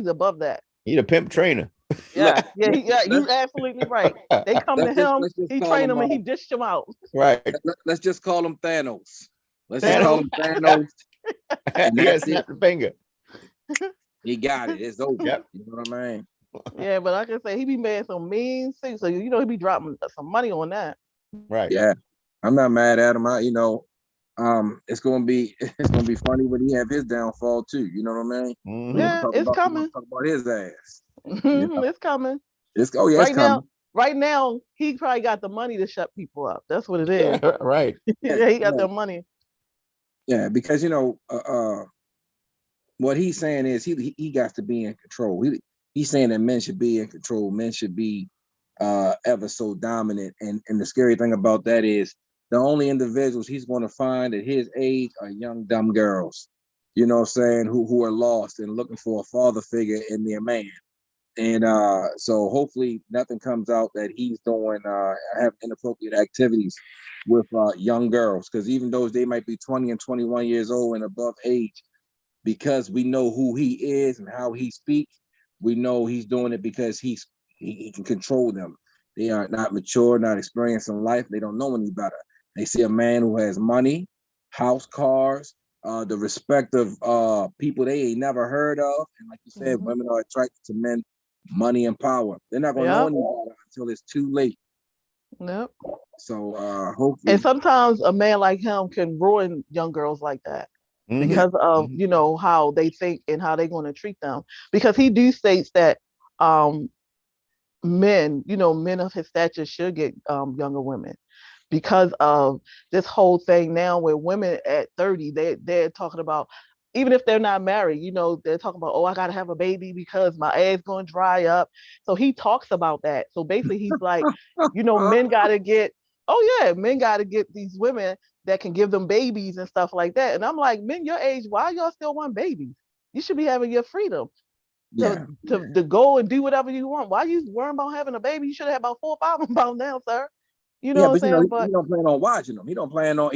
D: above that.
B: He's a pimp trainer.
D: Yeah, you're absolutely right. They come to him, he train them, and he dished them out.
B: Right.
C: Let's just call him Thanos. Let's just call him Thanos.
B: Yeah, snap the finger.
C: He got it. It's over.
B: Yep.
C: You know what I mean?
D: Yeah, but like I say, he be making some mean things. So you know he be dropping some money on that.
B: Right.
C: Yeah. I'm not mad at him. It's gonna be funny when he have his downfall too. You know what I mean?
B: Mm-hmm.
D: Yeah, it's coming.
C: Talk about his ass. You know?
D: It's coming.
C: It's
D: right
C: coming.
D: Right now, he probably got the money to shut people up. That's what it is.
B: Yeah, right.
D: Yeah, he got the money.
C: Yeah, because what he's saying is he got to be in control. He's saying that men should be in control. Men should be ever so dominant. And the scary thing about that is the only individuals he's going to find at his age are young, dumb girls, you know what I'm saying, who are lost and looking for a father figure in their man. And so hopefully nothing comes out that he's doing have inappropriate activities with young girls, because even though they might be 20 and 21 years old and above age, because we know who he is and how he speaks, we know he's doing it because he can control them. They are not mature, not experienced in life. They don't know any better. They see a man who has money, house, cars, the respect of people they ain't never heard of. And like you said, women are attracted to men, money, and power. They're not going to know any better until it's too late.
D: Yep.
C: So hopefully.
D: And sometimes a man like him can ruin young girls like that. Because of how they think and how they're going to treat them. Because he states that men of his stature should get younger women, because of this whole thing now where women at 30 they're talking about, even if they're not married, they're talking about, oh, I gotta have a baby because my egg's going to dry up. So he talks about that. So basically he's like, men gotta get these women that can give them babies and stuff like that. And I'm like, men your age, why y'all still want babies? You should be having your freedom to go and do whatever you want. Why you worrying about having a baby? You should have about 4 or 5 of them by now, sir. You know what I'm saying?
C: He don't plan on watching them. He don't plan on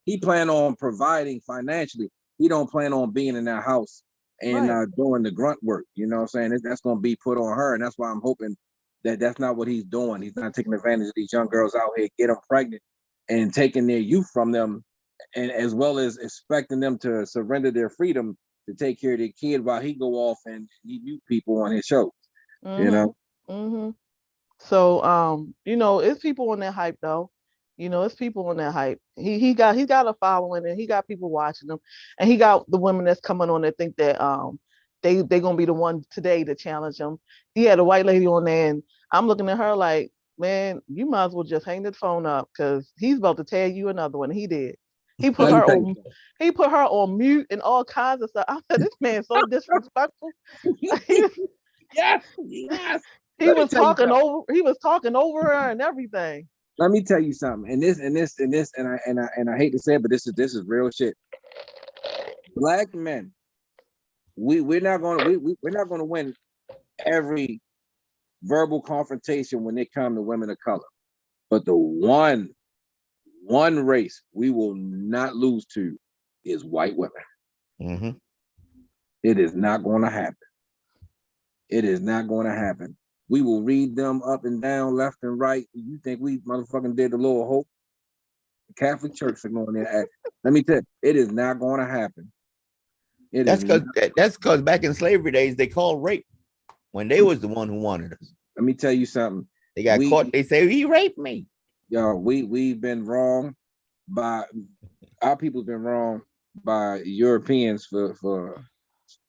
C: he plan on providing financially. He don't plan on being in that house and doing the grunt work. You know what I'm saying? That's going to be put on her, and that's why I'm hoping that that's not what he's doing. He's not taking advantage of these young girls out here, get them pregnant, and taking their youth from them, and as well as expecting them to surrender their freedom to take care of their kid while he go off and he mute people on his shows. You know.
D: So it's people on that hype though. It's people on that hype. He got a following, and he got people watching him, and he got the women that's coming on that think that they gonna be the one today to challenge him. He had a white lady on there, and I'm looking at her like, man, you might as well just hang the phone up, because he's about to tell you another one. He did. He put her on. He put her on mute and all kinds of stuff. I said, this man's so disrespectful.
C: Yes.
D: He was talking over her and everything.
C: Let me tell you something. And I hate to say it, but this is real shit. Black men, we're not gonna win every verbal confrontation when it comes to women of color. But the one race we will not lose to is white women. It is not going to happen. It is not going to happen. We will read them up and down, left and right. You think we motherfucking did the Lord Hope? The Catholic Church are going there. Let me tell you, it is not going to happen.
B: That's because back in slavery days, they called rape when they was the one who wanted us.
C: Let me tell you something.
B: They got caught. They say he raped me.
C: Yo, we've been wrong by our people's been wrong by Europeans since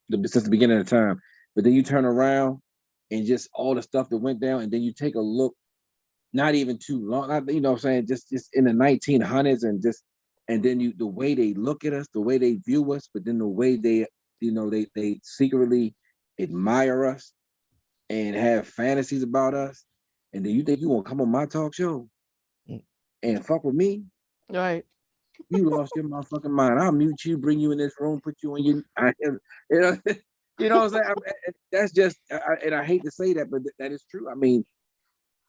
C: the beginning of time. But then you turn around and just all the stuff that went down, and then you take a look, not even too long, you know what I'm saying, just in the 1900s, and then the way they look at us, the way they view us, but then the way they secretly admire us and have fantasies about us, and then you think you want to come on my talk show and fuck with me?
D: Right.
C: You lost your motherfucking mind. I'll mute you, bring you in this room, put you on your, you know what I'm saying? That's just, and I hate to say that, but that is true. I mean,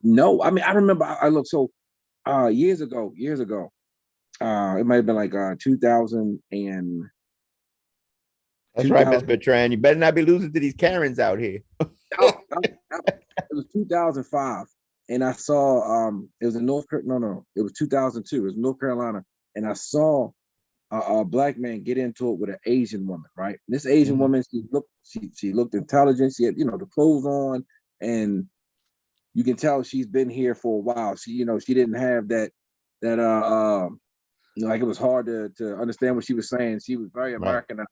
C: no. I mean, I remember I looked so years ago. It might have been like 2000 and.
B: That's right, Miss Bertrand. You better not be losing to these Karens out here.
C: It was 2005, and I saw it was in it was 2002. It was North Carolina, and I saw
G: a black man get into it with an Asian woman, right? This Asian woman, she looked intelligent. She had, the clothes on, and you can tell she's been here for a while. She didn't have that like it was hard to understand what she was saying. She was very Americanized.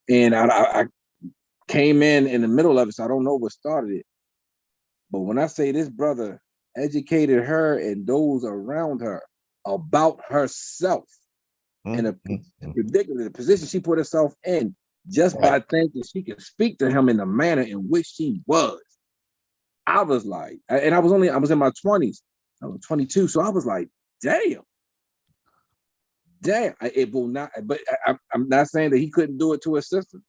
G: And I came in the middle of it, so I don't know what started it. But when I say this brother educated her and those around her about herself in a ridiculous position she put herself in, just by thinking she could speak to him in the manner in which she was. I was like, and I was in my 20s. I was 22, so I was like, damn. It will not. But I'm not saying that he couldn't do it to his sister.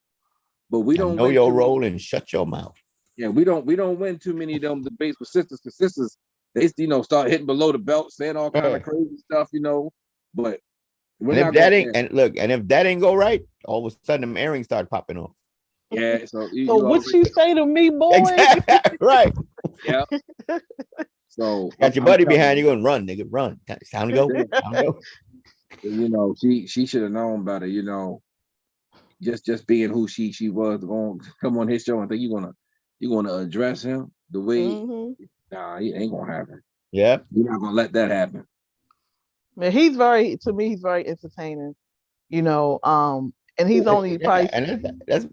G: But we don't
B: know your role and shut your mouth.
G: Yeah, we don't win too many of them debates with sisters, because sisters, they start hitting below the belt, saying all kind of crazy stuff, But
B: if that ain't go right, all of a sudden them earrings start popping off.
G: Yeah, so
D: what you say to me, boy?
B: Exactly. Right.
G: Yeah. So
B: got your buddy behind you, going, run, nigga, run. It's time to go. Time to
G: go. She should have known better, just being who she was, going to come on his show and think you're gonna address him the way. Nah, it ain't gonna happen.
B: Yeah,
G: you're not gonna let that happen.
D: Man, he's very entertaining, and he's only probably,
B: and that's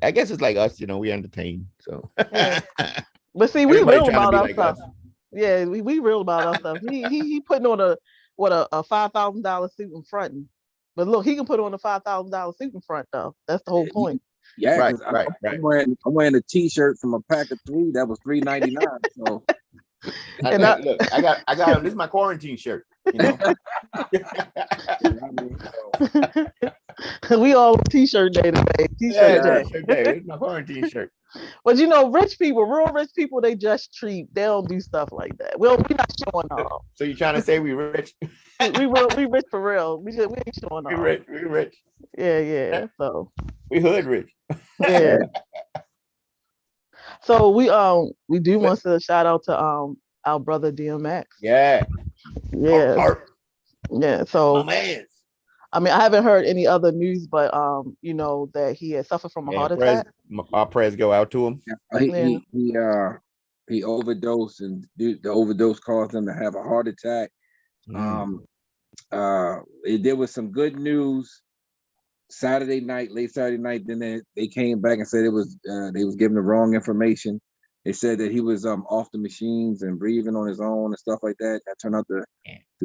B: I guess it's like us, we entertain, so
D: yeah. But see, we real about our stuff. Yeah, we real about our stuff. He putting on a $5,000 suit in front. But look, he can put on a $5,000 suit in front though. That's the whole point.
G: Yeah,
B: right.
G: I'm wearing a T-shirt from a pack of 3 that was $3.99. So
B: look, I got him. This is my quarantine shirt.
D: We all T-shirt day today. T-shirt day.
B: This is my quarantine shirt.
D: But real rich people, they just treat. They don't do stuff like that. We're not showing off.
B: So you trying to say we rich?
D: we rich for real. We ain't showing off.
B: We rich.
D: Yeah. So
B: we hood rich.
D: Yeah. So we do want to shout out to our brother DMX.
B: Yeah.
D: Yeah. So
B: my man.
D: I mean, I haven't heard any other news, but that he had suffered from a heart attack.
B: Our prayers go out to him.
G: He overdosed, and the overdose caused him to have a heart attack. There was some good news late Saturday night. Then they came back and said they was giving the wrong information. They said that he was off the machines and breathing on his own and stuff like that. That turned out to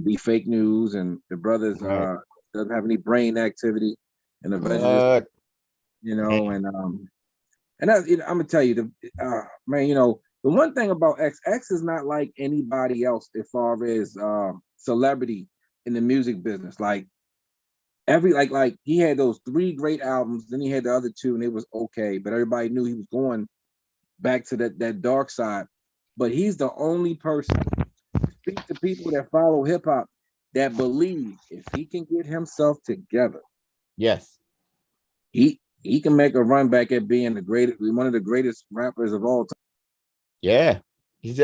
G: be fake news, and the brothers doesn't have any brain activity, and eventually, and that's, I'm gonna tell you, the one thing about X is not like anybody else as far as celebrity in the music business. Like like he had those 3 great albums, then he had the other 2, and it was okay, but everybody knew he was going back to that dark side. But he's the only person to speak to people that follow hip hop that believe if he can get himself together,
B: yes,
G: he can make a run back at being one of the greatest rappers of all time.
B: Yeah, he's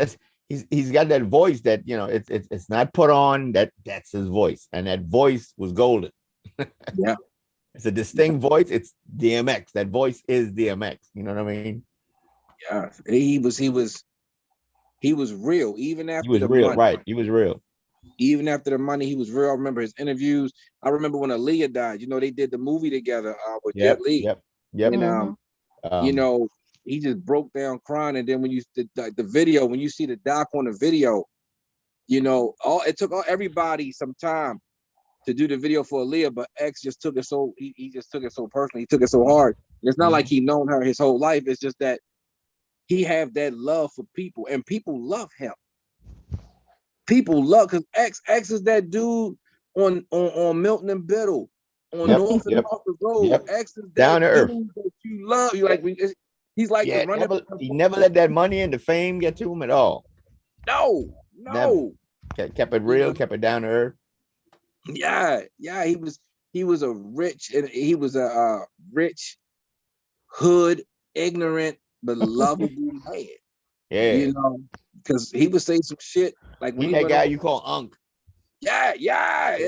B: got that voice that it's not put on. That's his voice, and that voice was golden.
G: Yeah,
B: it's a distinct voice. It's DMX. That voice is DMX. You know what I mean?
G: Yeah, he was real even after
B: he was real. Money. Right, he was real.
G: Even after the money, he was real. I remember his interviews. I remember when Aaliyah died. They did the movie together with Jet Li.
B: Yep.
G: And he just broke down crying. And then when you the video, when you see the doc on the video, it took everybody some time to do the video for Aaliyah, but X just took it so he just took it so personally. He took it so hard. It's not like he known her his whole life. It's just that he have that love for people, and people love him. People love, because X is that dude on Milton and Biddle, on North and Off the Road. X is that
B: down to earth
G: that you love. You like he's like the running.
B: He never let that money and the fame get to him at all.
G: No.
B: Never. Kept it real, kept it down to earth.
G: Yeah. He was a rich hood, ignorant, but lovable man.
B: Yeah.
G: Because he would say some shit like when
B: he that guy you call Unc.
G: Yeah,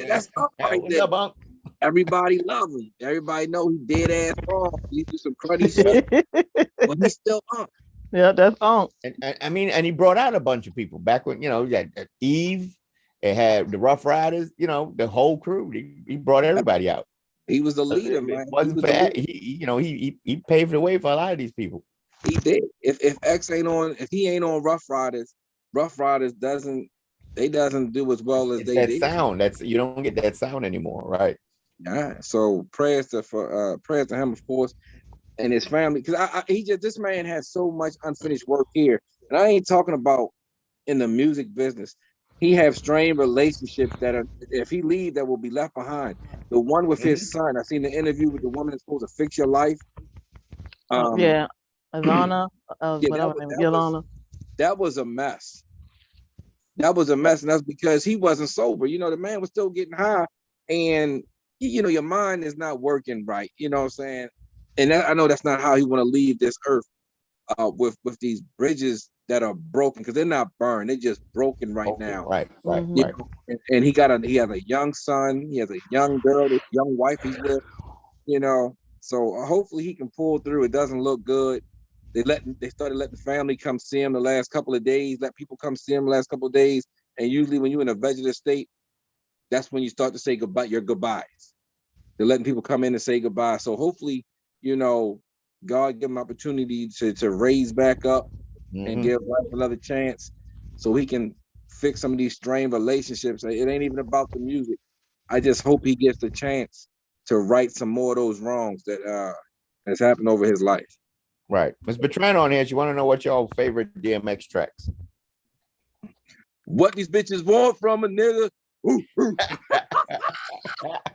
G: that's Unc right there.
B: What's up, Unc?
G: everybody love him. Everybody know he dead ass wrong. He do some cruddy shit, but he's still up.
D: Yeah, that's on.
B: And I mean, and he brought out a bunch of people back when, you know, you had Eve, it had the Rough Riders, you know, the whole crew. He brought everybody out.
G: He was the leader, man.
B: It wasn't for that. You know, he paved the way for a lot of these people.
G: He did. If X ain't on, if he ain't on Rough Riders doesn't do as well as
B: It's
G: they
B: that
G: did.
B: sound. You don't get that sound anymore, right?
G: Yeah. So prayers to him, of course, and his family, because this man has so much unfinished work here, and I ain't talking about in the music business. He have strained relationships that are, if he leave, that will be left behind. The one with his son, I seen the interview with the woman that's supposed to fix your life.
D: Yeah, Azana, whatever name, Yolanda.
G: That was a mess. That was a mess, and that's because he wasn't sober. You know, the man was still getting high, and you know, your mind is not working right. You know what I'm saying? And I know that's not how he want to leave this earth, with these bridges that are broken, because they're not burned, they're just broken right now.
B: Right.
G: You know, and he has a young son, he has a young girl, this young wife he's with. You know, so hopefully he can pull through. It doesn't look good. They started letting the family come see him the last couple of days. Let people come see him the last couple of days. And usually when you're in a vegetative state, that's when you start to say goodbye, your goodbyes. They're letting people come in and say goodbye. So hopefully, you know, God give him opportunity to raise back up and give life another chance, so he can fix some of these strained relationships. It ain't even about the music. I just hope he gets the chance to right some more of those wrongs that has happened over his life.
B: Right. Ms. Bertrand on here, you want to know what your favorite DMX tracks?
G: What these bitches want from a nigga.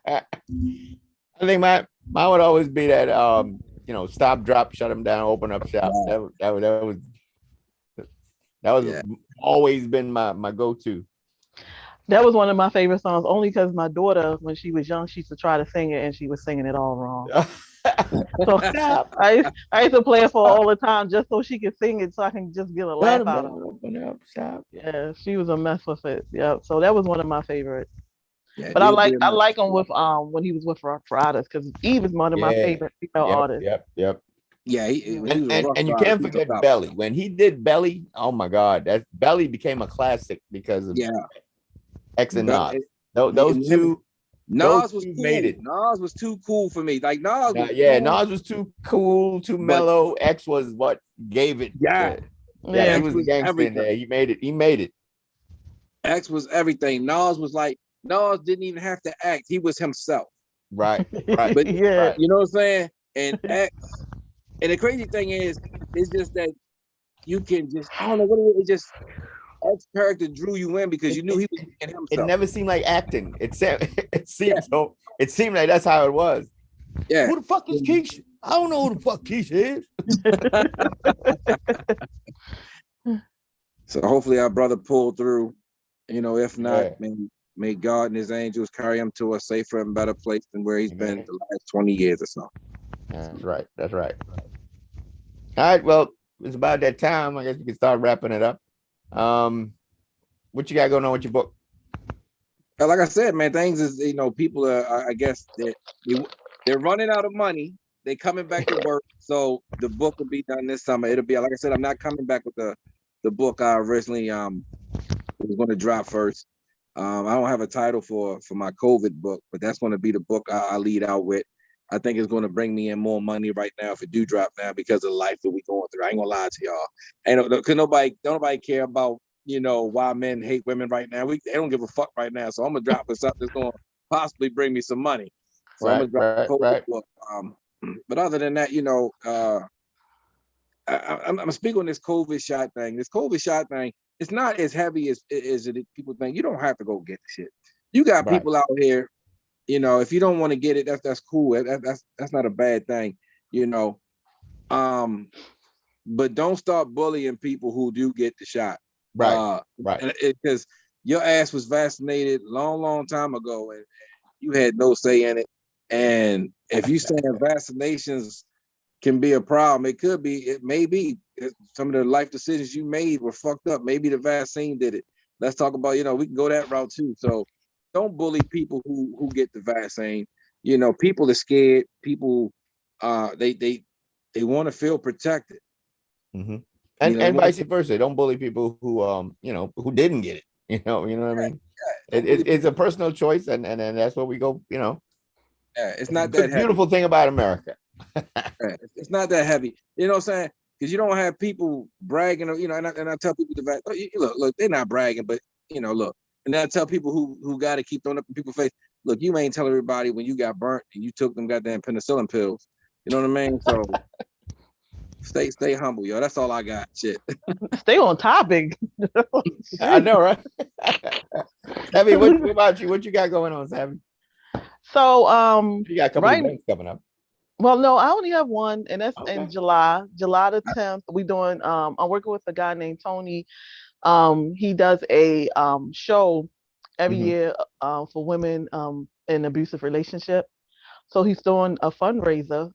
B: I think my would always be that you know, stop, drop, shut them down, open up shop. That was always been my go-to.
D: That was one of my favorite songs, only because my daughter, when she was young, she used to try to sing it and she was singing it all wrong. So I used to play it for her all the time just so she could sing it, so I can just get a laugh out of it.
B: Open up shop.
D: Yeah, she was a mess with it. Yeah, so that was one of my favorites.
G: Yeah,
D: but I like him with when he was with Rough Riders, because Eve is one of my favorite female artists.
B: Yep.
G: Yeah,
B: and you can't forget Belly. When he did Belly, oh my God, that Belly became a classic because of X and Nas. Those two.
G: Nas was cool. Made it. Nas was too cool for me. Like Nas was
B: cool. Nas was too cool, too mellow. X was what gave it. He was a gangster in there. He made it.
G: X was everything. Nas was like, Nas didn't even have to act. He was himself.
B: Right.
G: But you know what I'm saying? And X, and the crazy thing is, it's just that you can just, I don't know what it is, just X character drew you in because you knew he was being himself.
B: It never seemed like acting. It seemed like that's how it was.
G: Yeah.
B: Who the fuck is Keisha? I don't know who the fuck Keisha
G: is. So hopefully our brother pulled through. You know, if not, may God and his angels carry him to a safer and better place than where he's been the last 20 years or so.
B: That's right. All right, well, it's about that time. I guess we can start wrapping it up. What you got going on with your book?
G: Like I said, man, things is, you know, people are, I guess they're running out of money. They coming back to work, so the book will be done this summer. It'll be, like I said, I'm not coming back with the book I originally was going to drop first. I don't have a title for my COVID book, but that's going to be the book I lead out with. I think it's going to bring me in more money right now if it do drop now because of the life that we going through. I ain't gonna lie to y'all. And because nobody care about, you know, why men hate women right now. They don't give a fuck right now. So I'm gonna drop with something that's gonna possibly bring me some money. So I'm gonna drop a COVID book. But other than that, you know, I'm speaking on this COVID shot thing. This COVID shot thing, it's not as heavy as people think. You don't have to go get the shit. You got people out here. You know, if you don't want to get it, that's cool. That's not a bad thing, you know. But don't start bullying people who do get the shot.
B: Right.
G: Because your ass was vaccinated long time ago, and you had no say in it. And if you saying vaccinations can be a problem, it may be. Some of the life decisions you made were fucked up. Maybe the vaccine did it. Let's talk about, you know, we can go that route too. So don't bully people who get the vaccine. you know, people are scared. People, they want to feel protected.
B: Mm-hmm.
G: You know,
B: And vice versa. Don't bully people who you know, who didn't get it. You know what I mean? It's a personal choice, and that's what we go. You know,
G: yeah, it's not that heavy.
B: Beautiful thing about America.
G: Yeah, it's not that heavy. You know what I'm saying? Because you don't have people bragging. You know, and I tell people the look, they're not bragging, but you know, look, and I tell people who got to keep throwing up in people's face. Look, you ain't telling everybody when you got burnt and you took them goddamn penicillin pills. You know what I mean? So stay humble, yo. That's all I got. Shit.
D: Stay on topic.
B: I know, right? Savvy, what about you? What you got going on, Savvy?
D: So
B: You got a couple events coming up.
D: Well, no, I only have one, and that's
B: Okay.
D: in July the 10th. We doing I'm working with a guy named Tony. He does a show every year for women in abusive relationship. So he's doing a fundraiser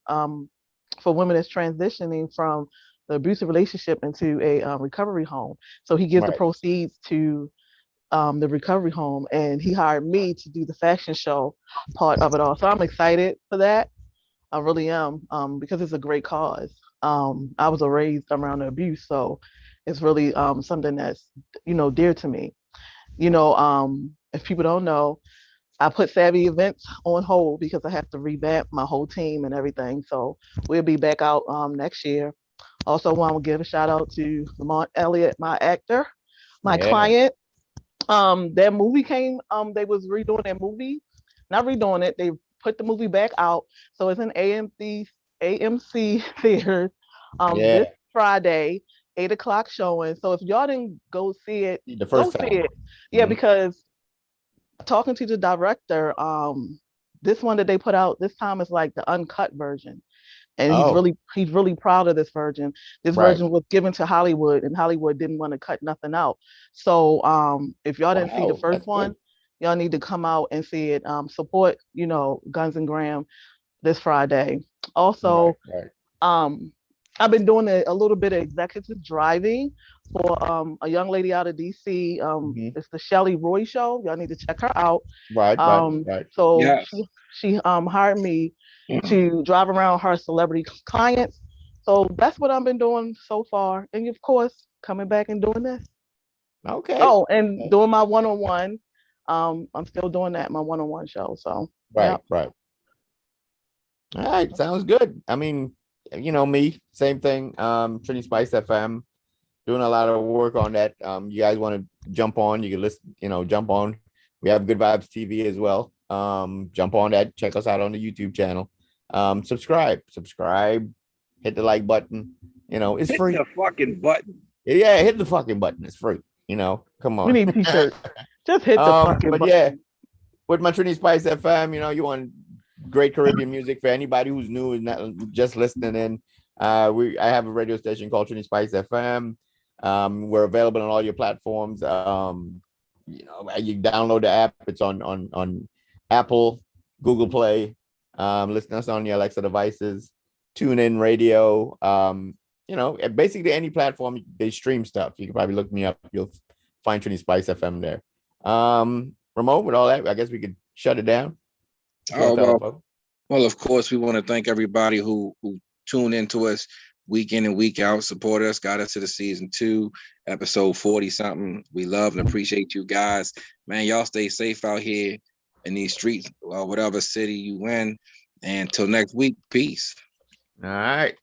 D: for women that's transitioning from the abusive relationship into a recovery home. So he gives the proceeds to the recovery home, and he hired me to do the fashion show part of it all. So I'm excited for that. I really am, because it's a great cause. I was raised around the abuse, so it's really something that's, you know, dear to me. You know, if people don't know, I put Savvy Events on hold because I have to revamp my whole team and everything. So we'll be back out next year. Also, want to give a shout out to Lamont Elliott, my actor, my client. Their movie came. They was redoing their movie, not redoing it. They put the movie back out, so it's in AMC theaters this Friday, 8 o'clock showing. So if y'all didn't go see it, go see it. Yeah, because talking to the director, this one that they put out this time is like the uncut version, and he's really proud of this version. This version was given to Hollywood, and Hollywood didn't want to cut nothing out. So if y'all didn't see the first one, y'all need to come out and see it. Support, you know, Guns and Graham this Friday. Also, I've been doing a little bit of executive driving for a young lady out of DC. It's the Shelly Roy Show. Y'all need to check her out.
B: Right.
D: So she hired me to drive around her celebrity clients. So that's what I've been doing so far. And of course, coming back and doing this.
B: Okay.
D: Oh, and doing my one-on-one. I'm still doing that, my one-on-one show. So
B: right. All right, sounds good. I mean, you know me, same thing. Trinity Spice FM, doing a lot of work on that. You guys want to jump on, you can listen, you know, jump on. We have Good Vibes TV as well. Jump on that, check us out on the YouTube channel. Subscribe, hit the like button. You know, it's free.
G: Hit the fucking button.
B: Yeah, hit the fucking button. It's free. You know, come on.
D: We need t-shirts. Just hit the fucking button.
B: Yeah, with my Trinity Spice FM, you know, you want great Caribbean music for anybody who's new and not just listening in. I have a radio station called Trinity Spice FM. We're available on all your platforms. You know, you download the app. It's on Apple, Google Play. Listen to us on your Alexa devices. Tune in radio. You know, basically any platform they stream stuff. You can probably look me up. You'll find Trinity Spice FM there. Ramon, with all that, I guess we could shut it down.
G: Well, of course, we want to thank everybody who tuned into us week in and week out, support us, got us to the season 2, episode 40 something. We love and appreciate you guys. Man, y'all stay safe out here in these streets or whatever city you in. And until next week, peace.
B: All right.